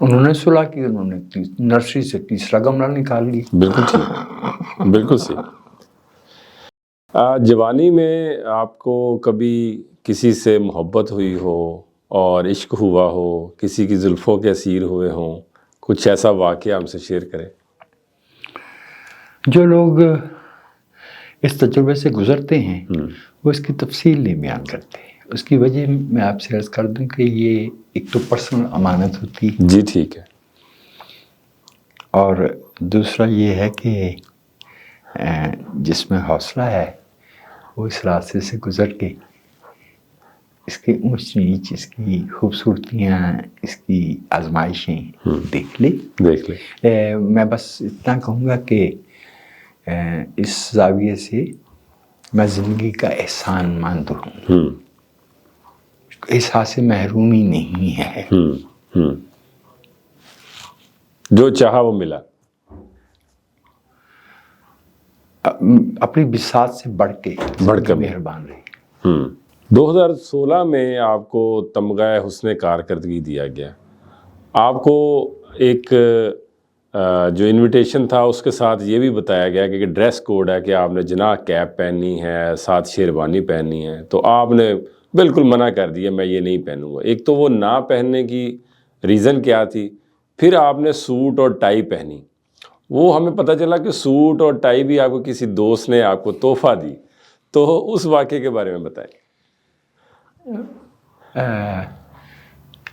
انہوں نے صلح کی، انہوں نے نرسری سے تیسرا گملہ نکال لی. بالکل ٹھیک، بالکل صحیح. جوانی میں آپ کو کبھی کسی سے محبت ہوئی ہو اور عشق ہوا ہو، کسی کی زلفوں کے اسیر ہوئے ہوں، کچھ ایسا واقعہ ہم سے شیئر کریں؟ جو لوگ اس تجربے سے گزرتے ہیں وہ اس کی تفصیل نہیں بیان کرتے. اس کی وجہ میں آپ سے عرض کر دوں کہ یہ ایک تو پرسنل امانت ہوتی ہے. جی ٹھیک ہے. اور دوسرا یہ ہے کہ جس میں حوصلہ ہے وہ اس راستے سے گزر کے اس کی اونچ نیچ، اس کی خوبصورتیاں، اس کی آزمائشیں دیکھ لے. میں بس اتنا کہوں گا کہ اس زاویے سے میں زندگی کا احسان مند ہوں. احساس سے محرومی نہیں ہے. جو چاہا وہ ملا، اپنی بساط سے بڑھ کے مہربان رہی. 2016 میں آپ کو تمغہ حسن کارکردگی دیا گیا. آپ کو ایک جو انویٹیشن تھا اس کے ساتھ یہ بھی بتایا گیا کہ ڈریس کوڈ ہے کہ آپ نے جناح کیپ پہننی ہے، ساتھ شیروانی پہننی ہے، تو آپ نے بالکل منع کر دیا میں یہ نہیں پہنوں گا. ایک تو وہ نہ پہننے کی ریزن کیا تھی، پھر آپ نے سوٹ اور ٹائی پہنی. وہ ہمیں پتہ چلا کہ سوٹ اور ٹائی بھی آپ کو کسی دوست نے آپ کو تحفہ دی، تو اس واقعے کے بارے میں بتائیں.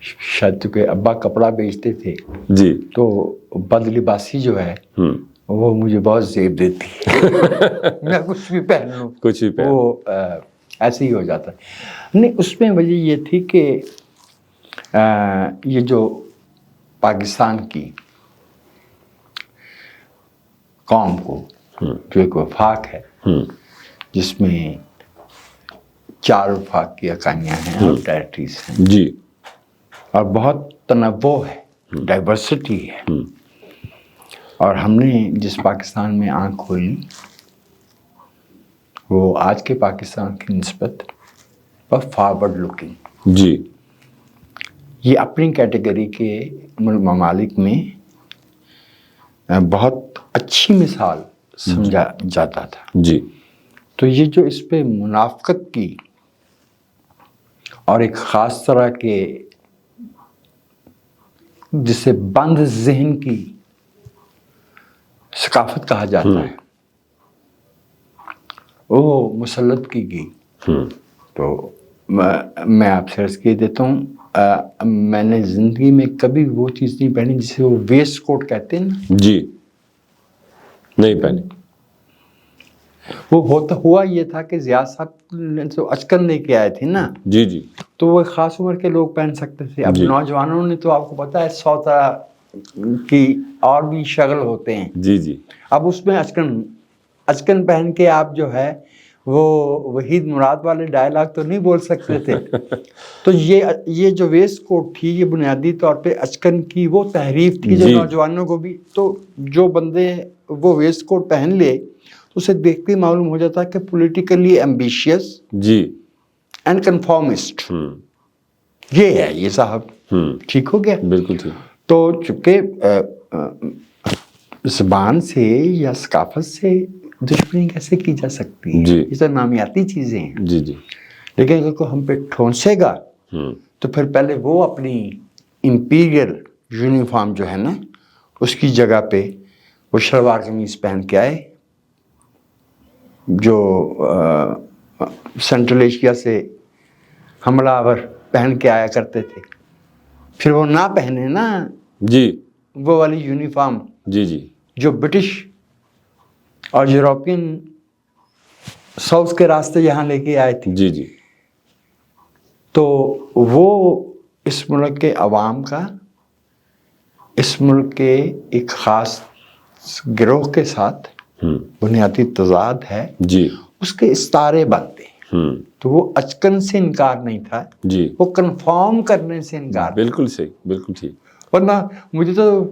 شاید چونکہ ابا کپڑا بیچتے تھے جی، تو بد لباسی جو ہے وہ مجھے بہت زیب دیتی ہے. میں کچھ بھی پہن لوں، کچھ بھی پہن، وہ ایسے ہی ہو جاتا ہے. نہیں، اس میں وجہ یہ تھی کہ یہ جو پاکستان کی قوم کو جو ایک وفاق ہے جس میں 4 وفاق کی اکائیاں ہیں اور ٹیریٹریز ہیں جی، اور بہت تنوع ہے، ڈائیورسٹی ہے. اور ہم نے جس پاکستان میں آنکھ کھولی وہ آج کے پاکستان کی نسبت بہت فارورڈ لکنگ. جی، یہ اپنی کیٹیگری کے ممالک میں بہت اچھی مثال سمجھا جاتا تھا. جی، تو یہ جو اس پہ منافقت کی اور ایک خاص طرح کے جسے بند ذہن کی ثقافت کہا جاتا ہے وہ مسلط کی گئی. تو میں آپ سے عرض کیے دیتا ہوں، میں نے زندگی میں کبھی وہ چیز نہیں پہنی جسے وہ ویسٹ کوٹ کہتے ہیں نا. جی، نہیں پہنی. وہ ہوا یہ تھا کہ ضیاء صاحب نے تو اچکن لے کے آئے تھے نا. جی جی، تو وہ خاص عمر کے لوگ پہن سکتے تھے. اب نوجوانوں نے تو آپ کو پتا ہے 100 طرح کی اور بھی شغل ہوتے ہیں. جی جی، اب اس میں اچکن پہن کے آپ جو ہے وہ وحید مراد والے ڈائلاگ تو نہیں بول سکتے تھے. تو یہ جو ویسٹ کوٹ تھی یہ بنیادی طور پہ اچکن کی وہ تحریف تھی جو نوجوانوں کو بھی، تو جو بندے وہ ویسٹ کوٹ پہن لے اسے دیکھتے ہی معلوم ہو جاتا کہ politically ambitious G and conformist یہ ہے یہ صاحب. ٹھیک ہو گیا؟ بالکل ٹھیک. تو چونکہ زبان سے یا ثقافت سے دشمنی کیسے کی جا سکتی ہے؟ یہ تو نامیاتی چیزیں ہیں. جی جی، لیکن اگر کوئی ہم پہ ٹھونسے گا تو پھر پہلے وہ اپنی امپیریل یونیفارم جو ہے نا اس کی جگہ پہ وہ شلوار قمیض پہن کے آئے جو سینٹرل ایشیا سے حملہ آور پہن کے آیا کرتے تھے. پھر وہ نہ پہنے نا جی وہ والی یونیفارم جی جی جو برٹش اور یورپین ساؤتھ کے راستے یہاں لے کے آئے تھے. جی جی، تو وہ اس ملک کے عوام کا اس ملک کے ایک خاص گروہ کے ساتھ بنیادی تضاد ہے. جی، اس کے استارے بنتے ہیں. تو وہ اچکن سے انکار نہیں تھا جی، وہ کنفارم کرنے سے انکار. بالکل صحیح، بالکل ٹھیک. ورنہ مجھے تو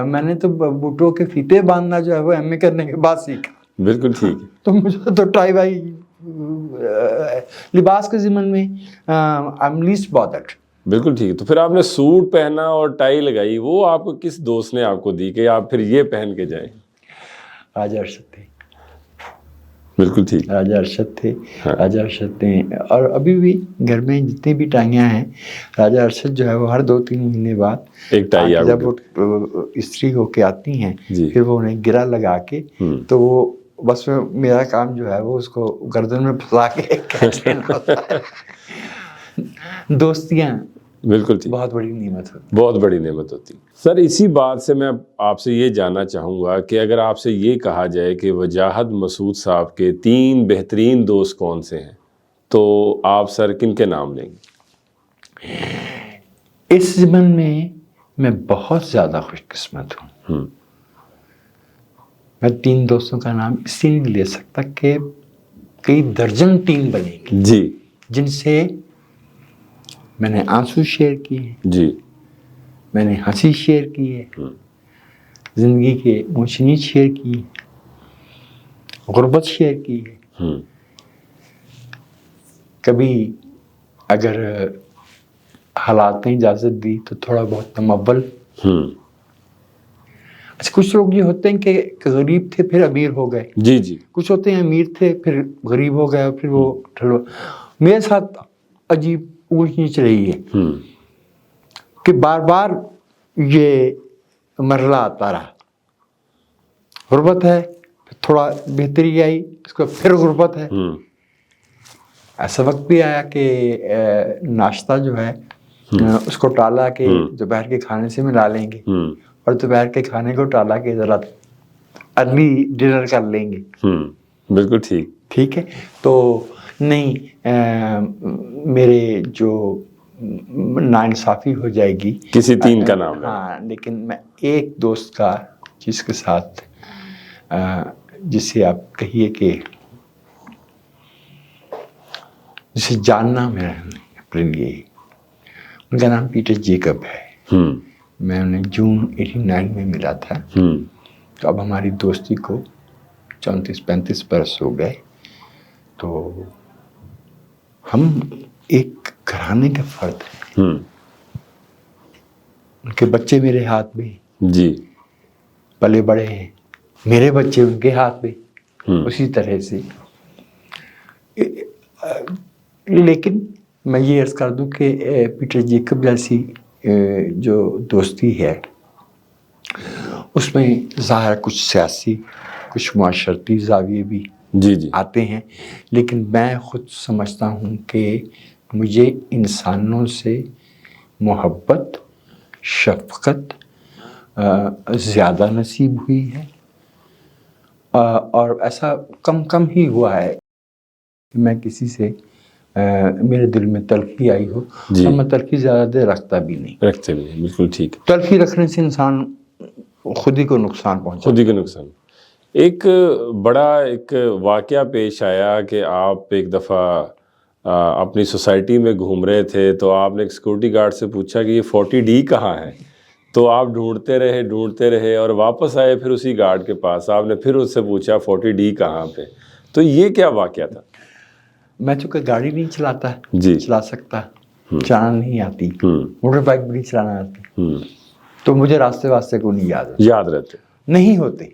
میں نے تو بوٹوں کے فیتے باندھنا جو ہے وہ ایم اے کرنے کے بعد سیکھا. بالکل ٹھیک. تو مجھے تو ٹائی بائی لباس کے ضمن میں آئی ایم لیسٹ بادرڈ. بالکل ٹھیک. تو پھر آپ نے سوٹ پہنا اور ٹائی لگائی, وہ آپ کو کس دوست نے آپ کو دی کہ آپ پھر یہ پہن کے جائیں؟ راجہ ارشد تھے. بالکل ٹھیک. راجہ ارشد تھے. راجہ ارشد نے, اور ابھی بھی گھر میں جتنی بھی ٹائیاں ہیں, راجہ ارشد جو ہے وہ ہر 2-3 مہینے بعد ایک ٹائی جب وہ استری ہو کے آتی ہیں پھر وہ انہیں گرا لگا کے, تو وہ بس میرا کام جو ہے وہ اس کو گردن میں پھنسا کے کھینچ لینا ہوتا ہے. دوستیاں بالکل ٹھیک, بہت بڑی نعمت ہوتی, بہت بڑی نعمت ہوتی. سر اسی بات سے میں آپ سے یہ جاننا چاہوں گا کہ اگر آپ سے یہ کہا جائے کہ وجاہت مسعود صاحب کے 3 بہترین دوست کون سے ہیں, تو آپ سر کن کے نام لیں گے؟ اس زمن میں بہت زیادہ خوش قسمت ہوں. میں 3 دوستوں کا نام اس لیے نہیں لے سکتا کہ کئی درجن ٹیم بنے گی جی, جن سے میں نے آنسو شیئر کیے ہیں, جی, میں نے ہنسی شیئر کی ہے, زندگی کے اونچ نیچ شیئر کی ہے, غربت شیئر کی ہے. کبھی اگر حالات نے اجازت دی تو تھوڑا بہت تمول. اچھا, کچھ لوگ یہ ہوتے ہیں کہ غریب تھے پھر امیر ہو گئے. جی, جی, کچھ ہوتے ہیں امیر تھے پھر غریب ہو گئے, پھر وہ ٹھلو. میرے ساتھ عجیب اونچ نیچ رہی ہے کہ بار بار یہ مرحلہ آتا رہا. غربت ہے, پھر تھوڑا بہتری آئی, اس کو پھر غربت ہے. ایسا وقت بھی آیا کہ ناشتہ جو ہے اس کو ٹالا کہ دوپہر کے کھانے سے ملا لیں گے, اور دوپہر کے کھانے کو ٹالا کہ ذرا ارلی ڈنر کر لیں گے. بالکل ٹھیک. ٹھیک ہے, تو نہیں, میرے جو ناانصافی ہو جائے گی کسی 3 کا نام. ہاں, لیکن میں ایک دوست کا جس کے ساتھ جسے آپ کہیے کہ جسے جاننا میرا اپنے لیے, ان کا نام پیٹر جیکب ہے. میں انہیں جون 89 میں ملا تھا, تو اب ہماری دوستی کو 34-35 برس ہو گئے. تو ہم ایک گھرانے کا فرد ہیں. ان کے بچے میرے ہاتھ میں جی, پلے بڑے ہیں, میرے بچے ان کے ہاتھ میں اسی طرح سے. لیکن میں یہ عرض کر دوں کہ پیٹر جیکب جیسی جو دوستی ہے اس میں ظاہر کچھ سیاسی کچھ معاشرتی زاویے بھی جی, جی, آتے ہیں, لیکن میں خود سمجھتا ہوں کہ مجھے انسانوں سے محبت شفقت زیادہ نصیب ہوئی ہے, اور ایسا کم ہی ہوا ہے کہ میں کسی سے میرے دل میں تلخی آئی ہو. اور میں تلخی زیادہ دیر رکھتا بھی نہیں. بالکل ٹھیک. تلخی رکھنے سے انسان خود ہی کو نقصان پہنچا. خود ہی کو نقصان. ایک بڑا واقعہ پیش آیا کہ آپ ایک دفعہ اپنی سوسائٹی میں گھوم رہے تھے, تو آپ نے ایک سیکورٹی گارڈ سے پوچھا کہ یہ 40D کہاں ہے, تو آپ ڈھونڈتے رہے اور واپس آئے پھر اسی گارڈ کے پاس. آپ نے پھر اس سے پوچھا 40D کہاں پہ, تو یہ کیا واقعہ تھا؟ میں چونکہ گاڑی نہیں چلاتا, جی, چلا سکتا, چلانا نہیں آتی, موٹر بائک بھی نہیں چلانا آتی, تو مجھے راستے کو نہیں یاد رہتے نہیں ہوتے.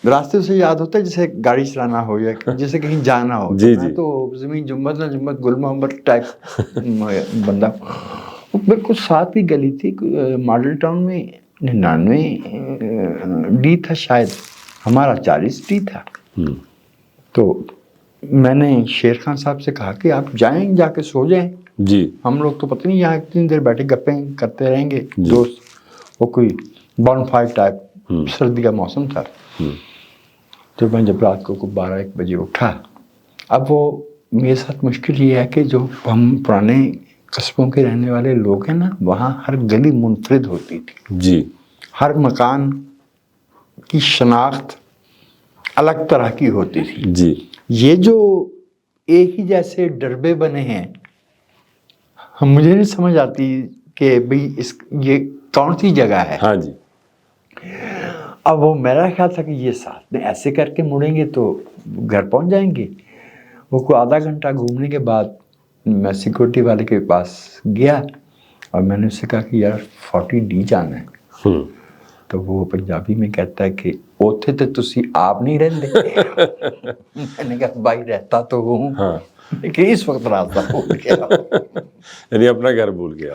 راستے سے یاد ہوتا ہے جیسے گاڑی چلانا ہو یا جیسے کہیں جانا ہو. جی, میں تو زمین جمت نہ جمت گل محمد ٹائپ بندہ. بالکل ساتھ ہی گلی تھی ماڈل ٹاؤن میں, 99D تھا شاید, ہمارا 40D تھا. تو میں نے شیر خان صاحب سے کہا کہ آپ جائیں, جا کے سو جائیں. جی, ہم لوگ تو پتہ نہیں یہاں اتنی دیر بیٹھے گپیں کرتے رہیں گے. دوست وہ کوئی بون فائر ٹائپ, سردی کا موسم تھا. تو میں جب رات کو 12-1 بجے اٹھا, اب وہ میرے ساتھ مشکل یہ ہے کہ جو ہم پرانے قصبوں کے رہنے والے لوگ ہیں نا, وہاں ہر گلی منفرد ہوتی تھی. جی, ہر مکان کی شناخت الگ طرح کی ہوتی تھی. جی, یہ جو ایک ہی جیسے ڈربے بنے ہیں, مجھے نہیں سمجھ آتی کہ بھئی یہ کون سی جگہ ہے. ہاں جی. اب وہ میرا خیال تھا کہ یہ ساتھ میں ایسے کر کے مڑیں گے تو گھر پہنچ جائیں گے. وہ کوئی آدھا گھنٹہ گھومنے کے بعد میں سیکورٹی والے کے پاس گیا, اور میں نے اس سے کہا کہ یار 40D جانا ہے. تو وہ پنجابی میں کہتا ہے کہ اوتھے تے تسی آپ نہیں رہندے. میں نے کہا بھائی رہتا تو ہوں لیکن اس وقت راستہ بھول گیا. یعنی اپنا گھر بھول گیا.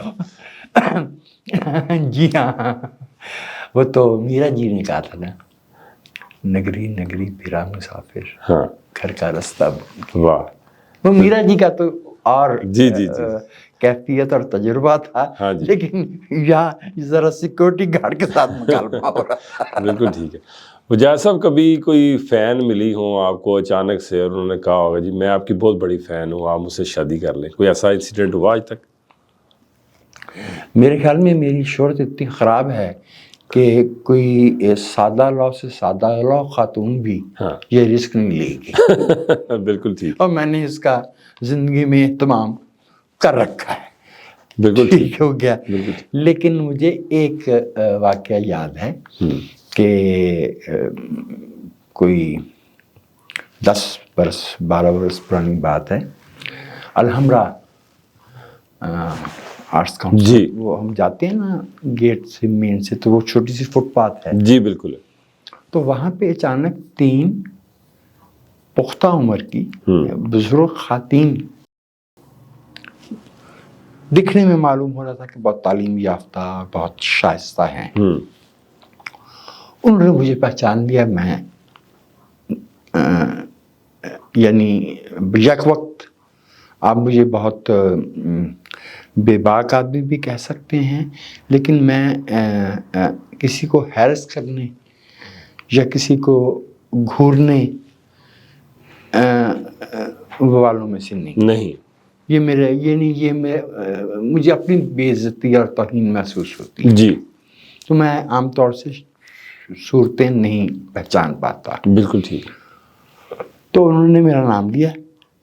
جی ہاں, وہ تو میرا جی نے کہا تھا نا, نگری نگری پھرا مسافر, ہاں گھر کا راستہ. واہ. وہ میرا جی کا تو اور جی جی جی کیفیت اور تجربہ تھا. ہاں جی. لیکن یا ذرا سیکورٹی گارڈ کے ساتھ مکالمہ ہو رہا تھا. بالکل ٹھیک ہے. وجاہد صاحب, کبھی کوئی فین ملی ہوں آپ کو اچانک سے اور انہوں نے کہا ہوگا جی میں آپ کی بہت بڑی فین ہوں, آپ مجھ سے شادی کر لیں, کوئی ایسا انسیڈنٹ ہوا آج تک؟ میرے خیال میں میری شہرت اتنی خراب ہے کہ کوئی سادہ لو سے سادہ لو خاتون بھی یہ رسک نہیں لے گی. بالکل ٹھیک. اور میں نے اس کا زندگی میں اہتمام کر رکھا ہے. بالکل ٹھیک ہو گیا. لیکن مجھے ایک واقعہ یاد ہے کہ کوئی 10 برس 12 برس پرانی بات ہے. الحمرا آرٹس کاؤنسل, جی وہ ہم جاتے ہیں نا گیٹ سے مین سے, تو وہ چھوٹی سی فٹ پاتھ ہے. جی بالکل. تو وہاں پہ اچانک 3 پختہ عمر کی بزرگ خواتین دکھنے میں معلوم ہو رہا تھا کہ بہت تعلیم یافتہ, بہت شائستہ ہیں. انہوں نے مجھے پہچان لیا. میں یعنی یک وقت آپ مجھے بہت بے باک آدمی بھی کہہ سکتے ہیں, لیکن میں کسی کو ہیرس کرنے یا کسی کو گھورنے والوں میں سے نہیں. یہ میرے مجھے اپنی بے عزتی اور توہین محسوس ہوتی ہے. جی. تو میں عام طور سے صورتیں نہیں پہچان پاتا. بالکل ٹھیک. تو انہوں نے میرا نام لیا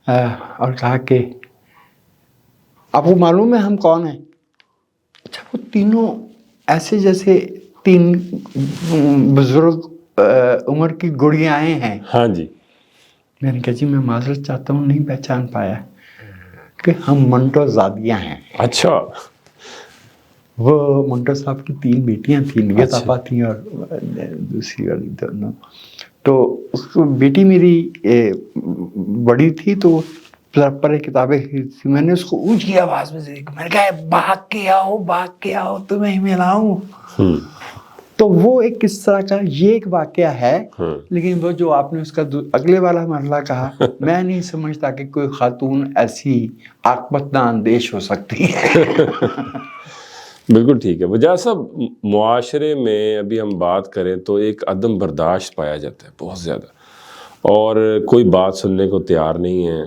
اور کہا کہ آپ کو معلوم ہے ہم کون ہیں؟ اچھا, وہ تینوں ایسے جیسے 3 بزرگ عمر کی گڑیاں ہیں. ہاں جی. میں نے کہا جی میں معذرت چاہتا ہوں, نہیں پہچان پایا کہ ہم منٹو زادیاں ہیں. اچھا. وہ منٹو صاحب کی 3 بیٹیاں تھیں, نگہت آپا تھیں اور دوسری والی دونوں. تو اس کو بیٹی میری بڑی تھی, تو پر کتابیں تھی. میں نے اس کو اونچی آواز میں سے میں نے کہا بھاگ کے آؤ تمہیں ملاؤں. تو وہ ایک اس طرح کا یہ ایک واقعہ ہے. لیکن وہ جو آپ نے اس کا اگلے والا مرحلہ کہا, میں نہیں سمجھتا کہ کوئی خاتون ایسی عاقبت اندیش ہو سکتی ہے. بالکل ٹھیک ہے. وجاہد صاحب, معاشرے میں ابھی ہم بات کریں تو ایک عدم برداشت پایا جاتا ہے بہت زیادہ, اور کوئی بات سننے کو تیار نہیں ہے.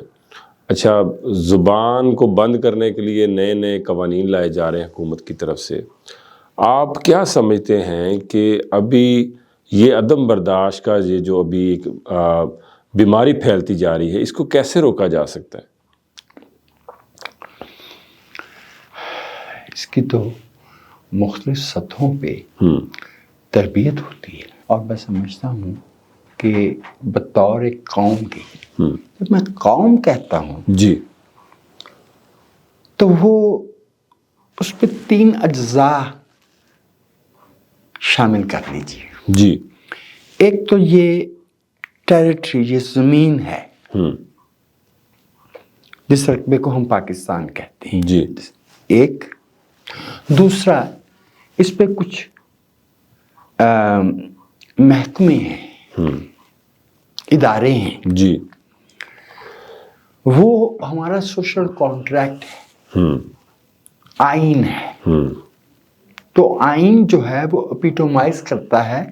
اچھا, زبان کو بند کرنے کے لیے نئے نئے قوانین لائے جا رہے ہیں حکومت کی طرف سے. آپ کیا سمجھتے ہیں کہ ابھی یہ عدم برداشت کا یہ جو ابھی ایک بیماری پھیلتی جا رہی ہے, اس کو کیسے روکا جا سکتا ہے؟ اس کی تو مختلف سطحوں پہ تربیت ہوتی ہے, اور میں سمجھتا ہوں کہ بطور ایک قوم کی, جب میں قوم کہتا ہوں جی, تو وہ اس پہ 3 اجزاء شامل کر لیجیے. جی. ایک تو یہ ٹیریٹری, یہ زمین ہے, جس رقبے کو ہم پاکستان کہتے ہیں. جی. ایک. دوسرا, اس پہ کچھ محکمے ہیں, ادارے ہیں. جی. وہ ہمارا سوشل کانٹریکٹ ہے, آئین ہے. تو آئین جو ہے وہ اپیٹومائز کرتا ہے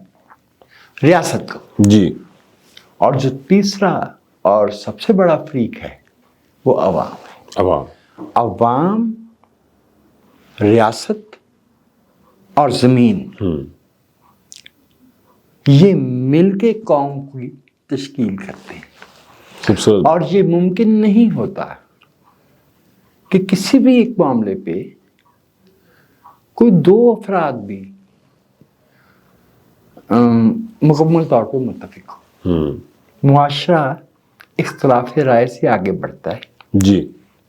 ریاست کو. جی. اور جو تیسرا اور سب سے بڑا فریق ہے وہ عوام ہے. عوام, ریاست اور زمین, یہ مل کے قوم کی تشکیل کرتے ہیں. اور یہ ممکن نہیں ہوتا کہ کسی بھی ایک معاملے پہ کوئی 2 افراد بھی مکمل طور پہ متفق ہو. معاشرہ اختلاف رائے سے آگے بڑھتا ہے. جی.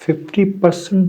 50%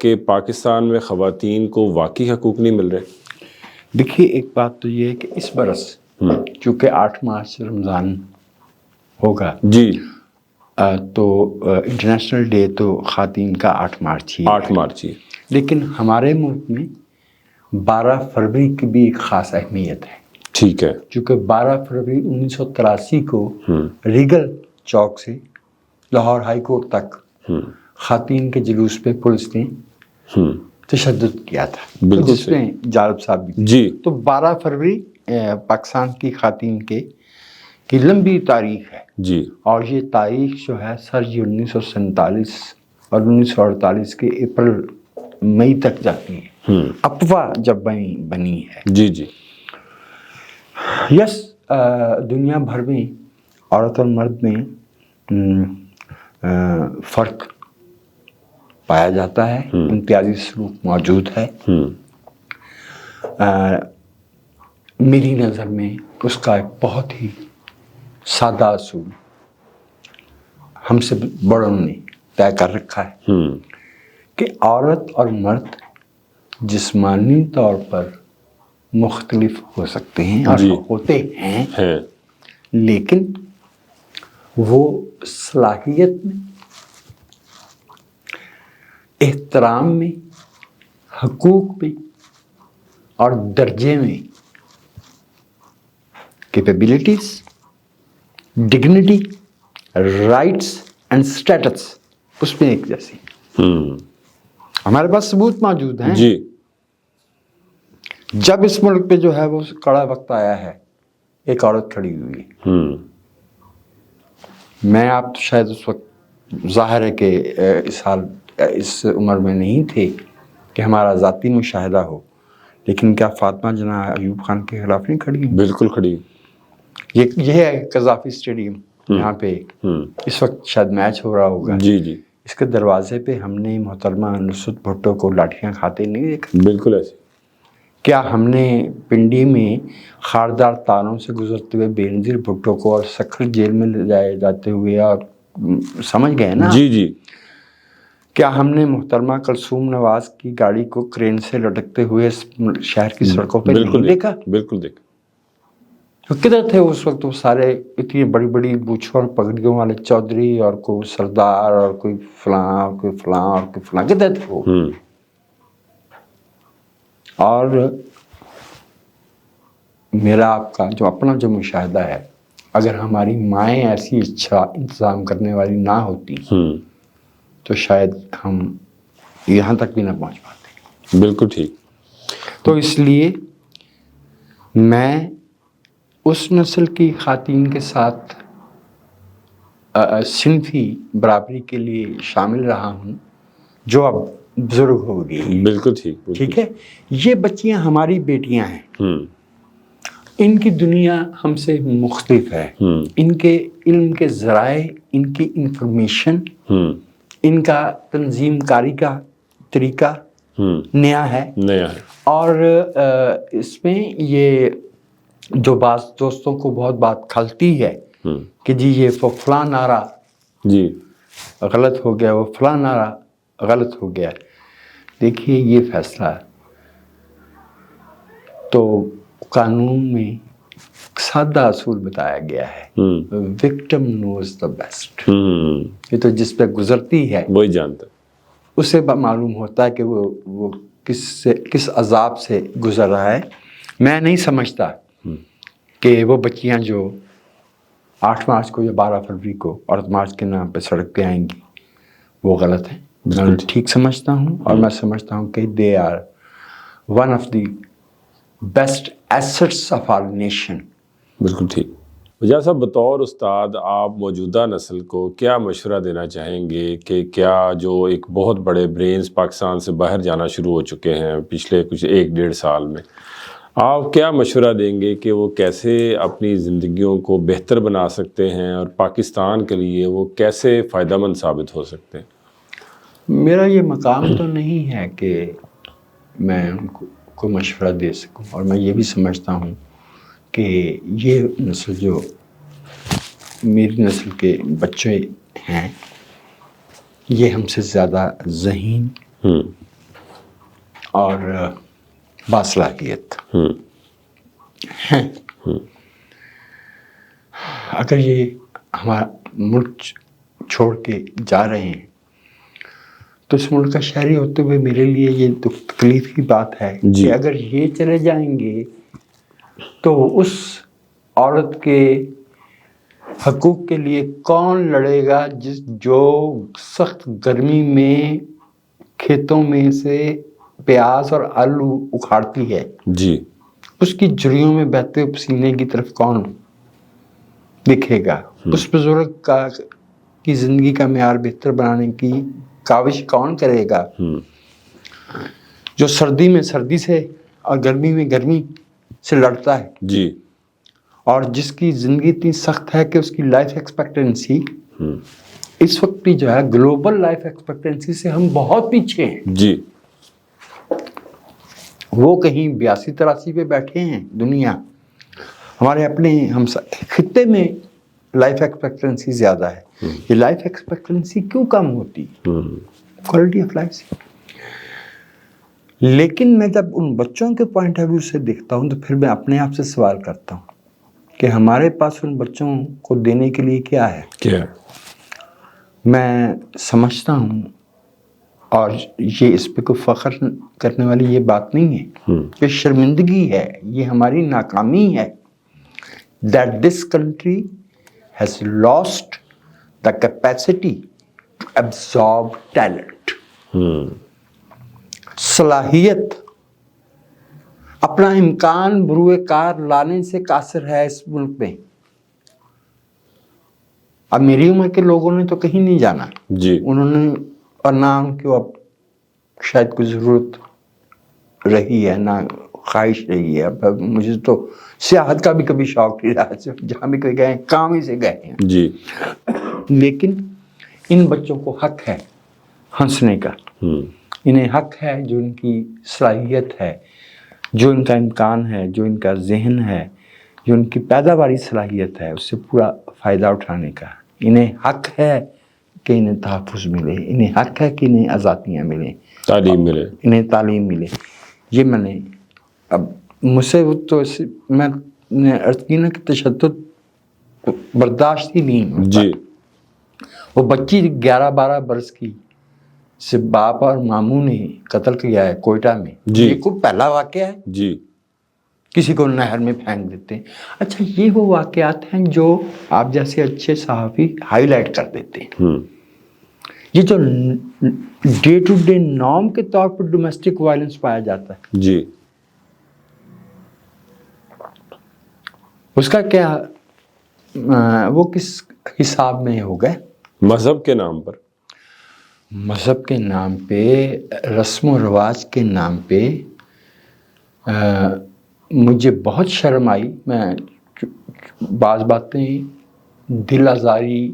کہ پاکستان میں خواتین کو واقعی حقوق نہیں مل رہے؟ دیکھیے ایک بات تو یہ ہے کہ اس برس چونکہ 8 مارچ رمضان ہوگا جی تو انٹرنیشنل ڈے تو خواتین کا 8 مارچ ہی 8 مارچ ہی، لیکن ہمارے ملک میں 12 فروری کی بھی ایک خاص اہمیت ہے، ٹھیک ہے، چونکہ 12 فروری 1983 کو ریگل چوک سے لاہور ہائی کورٹ تک خواتین کے جلوس پہ پولیس نے تشدد کیا تھا، بالکل جس میں جالب صاحب بھی تھے۔ جی تو 12 فروری پاکستان کی خواتین کی لمبی تاریخ ہے، جی اور یہ تاریخ جو ہے سر جی 1947 اور 1948 کے اپریل مئی تک جاتی ہے، افواہ جب بنی ہے۔ جی جی یس دنیا بھر میں عورت اور مرد میں فرق پایا جاتا ہے، امتیازی سلوک موجود ہے۔ میری نظر میں اس کا ایک بہت ہی سادہ اصول ہم سے بڑوں نے طے کر رکھا ہے کہ عورت اور مرد جسمانی طور پر مختلف ہو سکتے ہیں اور ہوتے ہیں، لیکن وہ صلاحیت میں، احترام میں، حقوق میں اور درجے میں، capabilities, dignity, rights and status اس میں ایک جیسی ہمارے پاس ثبوت موجود ہیں۔ جی جب اس ملک پہ جو ہے وہ کڑا وقت آیا ہے، ایک عورت کھڑی ہوئی ہے۔ میں آپ تو شاید اس وقت ظاہر ہے کہ اس عمر میں نہیں تھے کہ ہمارا ذاتی مشاہدہ ہو، لیکن کیا فاطمہ جناح ایوب خان کے خلاف نہیں کھڑی؟ بالکل کھڑی۔ یہ ہے قذافی اسٹیڈیم، یہاں پہ اس وقت شاید میچ ہو رہا ہوگا۔ جی جی اس کے دروازے پہ ہم نے محترمہ نصرت بھٹو کو لاٹھیاں کھاتے نہیں دیکھا؟ بالکل ایسے۔ کیا ہم نے پنڈی میں خاردار تاروں سے گزرتے ہوئے بینظیر بھٹو کو اور سکھر جیل میں لے جائے جاتے ہوئے، اور سمجھ گئے نا؟ جی جی کیا ہم نے محترمہ کلثوم نواز کی گاڑی کو کرین سے لٹکتے ہوئے شہر کی سڑکوں پہ نہیں دیکھا؟ بالکل دیکھا۔ تو کدھر تھے اس وقت وہ سارے اتنی بڑی بڑی بوچھوں اور پگڑیوں والے چودھری اور کوئی سردار اور کوئی فلاں اور کوئی فلاں اور کوئی فلاں، کدھر تھے وہ؟ اور میرا آپ کا جو اپنا جو مشاہدہ ہے، اگر ہماری مائیں ایسی اچھا انتظام کرنے والی نہ ہوتی تو شاید ہم یہاں تک بھی نہ پہنچ پاتے۔ بالکل ٹھیک۔ تو اس لیے میں اس نسل کی خواتین کے ساتھ صنفی برابری کے لیے شامل رہا ہوں جو اب بزرگ ہو گئی۔ بالکل ٹھیک۔ ٹھیک ہے، یہ بچیاں ہماری بیٹیاں ہیں، ان کی دنیا ہم سے مختلف ہے، ان کے علم کے ذرائع، ان کی انفارمیشن، ان کا تنظیم کاری کا طریقہ نیا ہے۔ اور اس میں یہ جو بعض دوستوں کو بہت بات کھلتی ہے کہ جی یہ فلاں نعرہ جی غلط ہو گیا، وہ فلاں نعرہ غلط ہو گیا، دیکھیے یہ فیصلہ تو قانون میں سادہ اصول بتایا گیا ہے، وکٹم نوز دا بیسٹ۔ یہ تو جس پہ گزرتی ہے وہی جانتا ہے، اسے معلوم ہوتا ہے کہ وہ کس عذاب سے گزر رہا ہے۔ میں نہیں سمجھتا کہ وہ بچیاں جو 8 مارچ کو یا 12 فروری کو عورت مارچ کے نام پہ سڑک پہ آئیں گی وہ غلط ہیں، میں ٹھیک سمجھتا ہوں، اور میں سمجھتا ہوں کہ they are one of the best assets of our nation. بالکل ٹھیک۔ وجاہ صاحب، بطور استاد آپ موجودہ نسل کو کیا مشورہ دینا چاہیں گے کہ کیا جو ایک بہت بڑے برینز پاکستان سے باہر جانا شروع ہو چکے ہیں پچھلے کچھ 1-1.5 سال میں، آپ کیا مشورہ دیں گے کہ وہ کیسے اپنی زندگیوں کو بہتر بنا سکتے ہیں اور پاکستان کے لیے وہ کیسے فائدہ مند ثابت ہو سکتے ہیں؟ میرا یہ مقام تو نہیں ہے کہ میں ان کو مشورہ دے سکوں، اور میں یہ بھی سمجھتا ہوں کہ یہ نسل جو میری نسل کے بچے ہیں یہ ہم سے زیادہ ذہین اور باصلاحیت ہیں. اگر یہ ہمارا ملک چھوڑ کے جا رہے ہیں تو اس ملک کا شہری ہوتے ہوئے میرے لیے یہ تکلیف کی بات ہے کہ اگر یہ چلے جائیں گے تو اس عورت کے حقوق کے لیے کون لڑے گا جو سخت گرمی میں کھیتوں میں سے پیاز اور آلو اکھاڑتی ہے. جی. اس کی جھریوں میں بہتے ہوئے پسینے کی طرف کون دیکھے گا؟ اس بزرگ کی زندگی کا معیار بہتر بنانے کی کاوش کون کرے گا؟ جو سردی میں سردی سے اور گرمی میں گرمی سے لڑتا ہے. جی. اور جس کی زندگی اتنی سخت ہے کہ اس کی لائف ایکسپیکٹنسی اس وقت بھی جو ہے گلوبل لائف ایکسپیکٹنسی سے ہم بہت پیچھے ہیں. جی. وہ کہیں 82-83 پہ بیٹھے ہیں. دنیا ہمارے اپنے ہم خطے میں لائف ایکسپیکٹنسی زیادہ ہے. یہ لائف ایکسپیکٹنسی کیوں کم ہوتی؟ کوالٹی آف لائف سے. لیکن میں جب ان بچوں کے پوائنٹ آف ویو سے دیکھتا ہوں تو پھر میں اپنے آپ سے سوال کرتا ہوں کہ ہمارے پاس ان بچوں کو دینے کے لیے کیا ہے؟ کیا؟ میں سمجھتا ہوں، اور یہ اس پہ کوئی فخر کرنے والی یہ بات نہیں ہے، یہ شرمندگی ہے، یہ ہماری ناکامی ہے that this country has lost the capacity to absorb talent. صلاحیت اپنا امکان بروئے کار لانے سے قاصر ہے اس ملک میں. اب میری عمر کے لوگوں نے تو کہیں نہیں جانا. جی. انہوں نے، اور نہ ان کو اب شاید کوئی ضرورت رہی ہے، نہ خواہش رہی ہے. اب مجھے تو سیاحت کا بھی کبھی شوق نہیں رہا، صرف جہاں بھی کوئی گئے کام ہی سے گئے ہیں. جی. لیکن ان بچوں کو حق ہے ہنسنے کا. انہیں حق ہے جو ان کی صلاحیت ہے، جو ان کا امکان ہے، جو ان کا ذہن ہے، جو ان کی پیداواری صلاحیت ہے، اس سے پورا فائدہ اٹھانے کا. انہیں حق ہے کہ انہیں تحفظ ملے، انہیں حق ہے کہ انہیں آزادیاں ملیں، تعلیم ملے، انہیں تعلیم ملے. یہ میں نے اب مجھ سے تو میں نے عرض کی نا کہ تشدد برداشت ہی نہیں ہوتا. جی. وہ بچی 11-12 برس کی سے باپ اور ماموں نے قتل کیا ہے کوئٹہ میں. جی. یہ کوئی پہلا واقعہ ہے؟ جی. کسی کو نہر میں پھینک دیتے ہیں. اچھا، یہ وہ واقعات ہیں جو آپ جیسے اچھے صحافی ہائی لائٹ کر دیتے ہیں. یہ جو ڈے ٹو ڈے نارم کے طور پر ڈومیسٹک وائلنس پایا جاتا ہے، جی. اس کا کیا وہ کس حساب میں ہوگا؟ مذہب کے نام پر، مذہب کے نام پہ، رسم و رواج کے نام پہ. مجھے بہت شرم آئی. میں بعض باتیں دل آزاری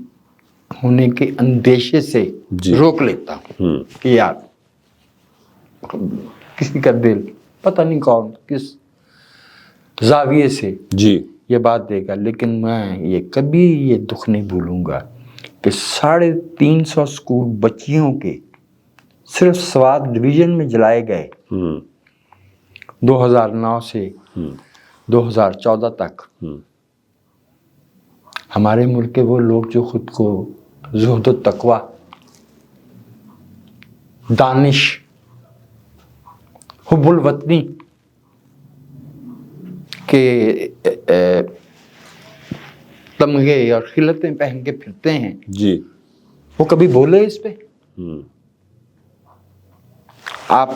ہونے کے اندیشے سے روک لیتا ہوں کہ یار کسی کا دل پتہ نہیں کون کس زاویے سے جی، یہ بات دے گا. لیکن میں یہ کبھی یہ دکھ نہیں بھولوں گا کہ 350 اسکول بچیوں کے صرف سوات ڈویژن میں جلائے گئے 2009 سے 2014 تک. ہمارے ملک کے وہ لوگ جو خود کو زہد و تقوی، دانش، حب الوطنی کے تمغے اور خلتیں پہن کے پھرتے ہیں، جی، وہ کبھی بولے اس پہ؟ آپ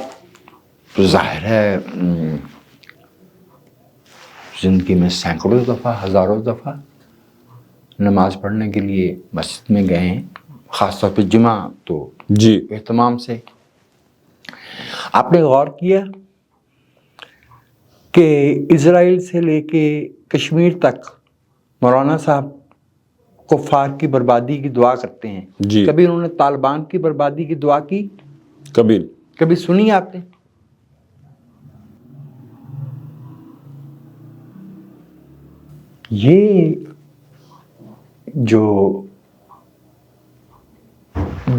ظاہر ہے زندگی میں سینکڑوں دفعہ، ہزاروں دفعہ نماز پڑھنے کے لیے مسجد میں گئے ہیں، خاص طور پہ جمعہ تو جی، اہتمام سے. آپ نے غور کیا کہ اسرائیل سے لے کے کشمیر تک مولانا صاحب کفار کی بربادی کی دعا کرتے ہیں. جی. کبھی انہوں نے طالبان کی بربادی کی دعا کی؟ کبھی سنی آپ نے؟ یہ جو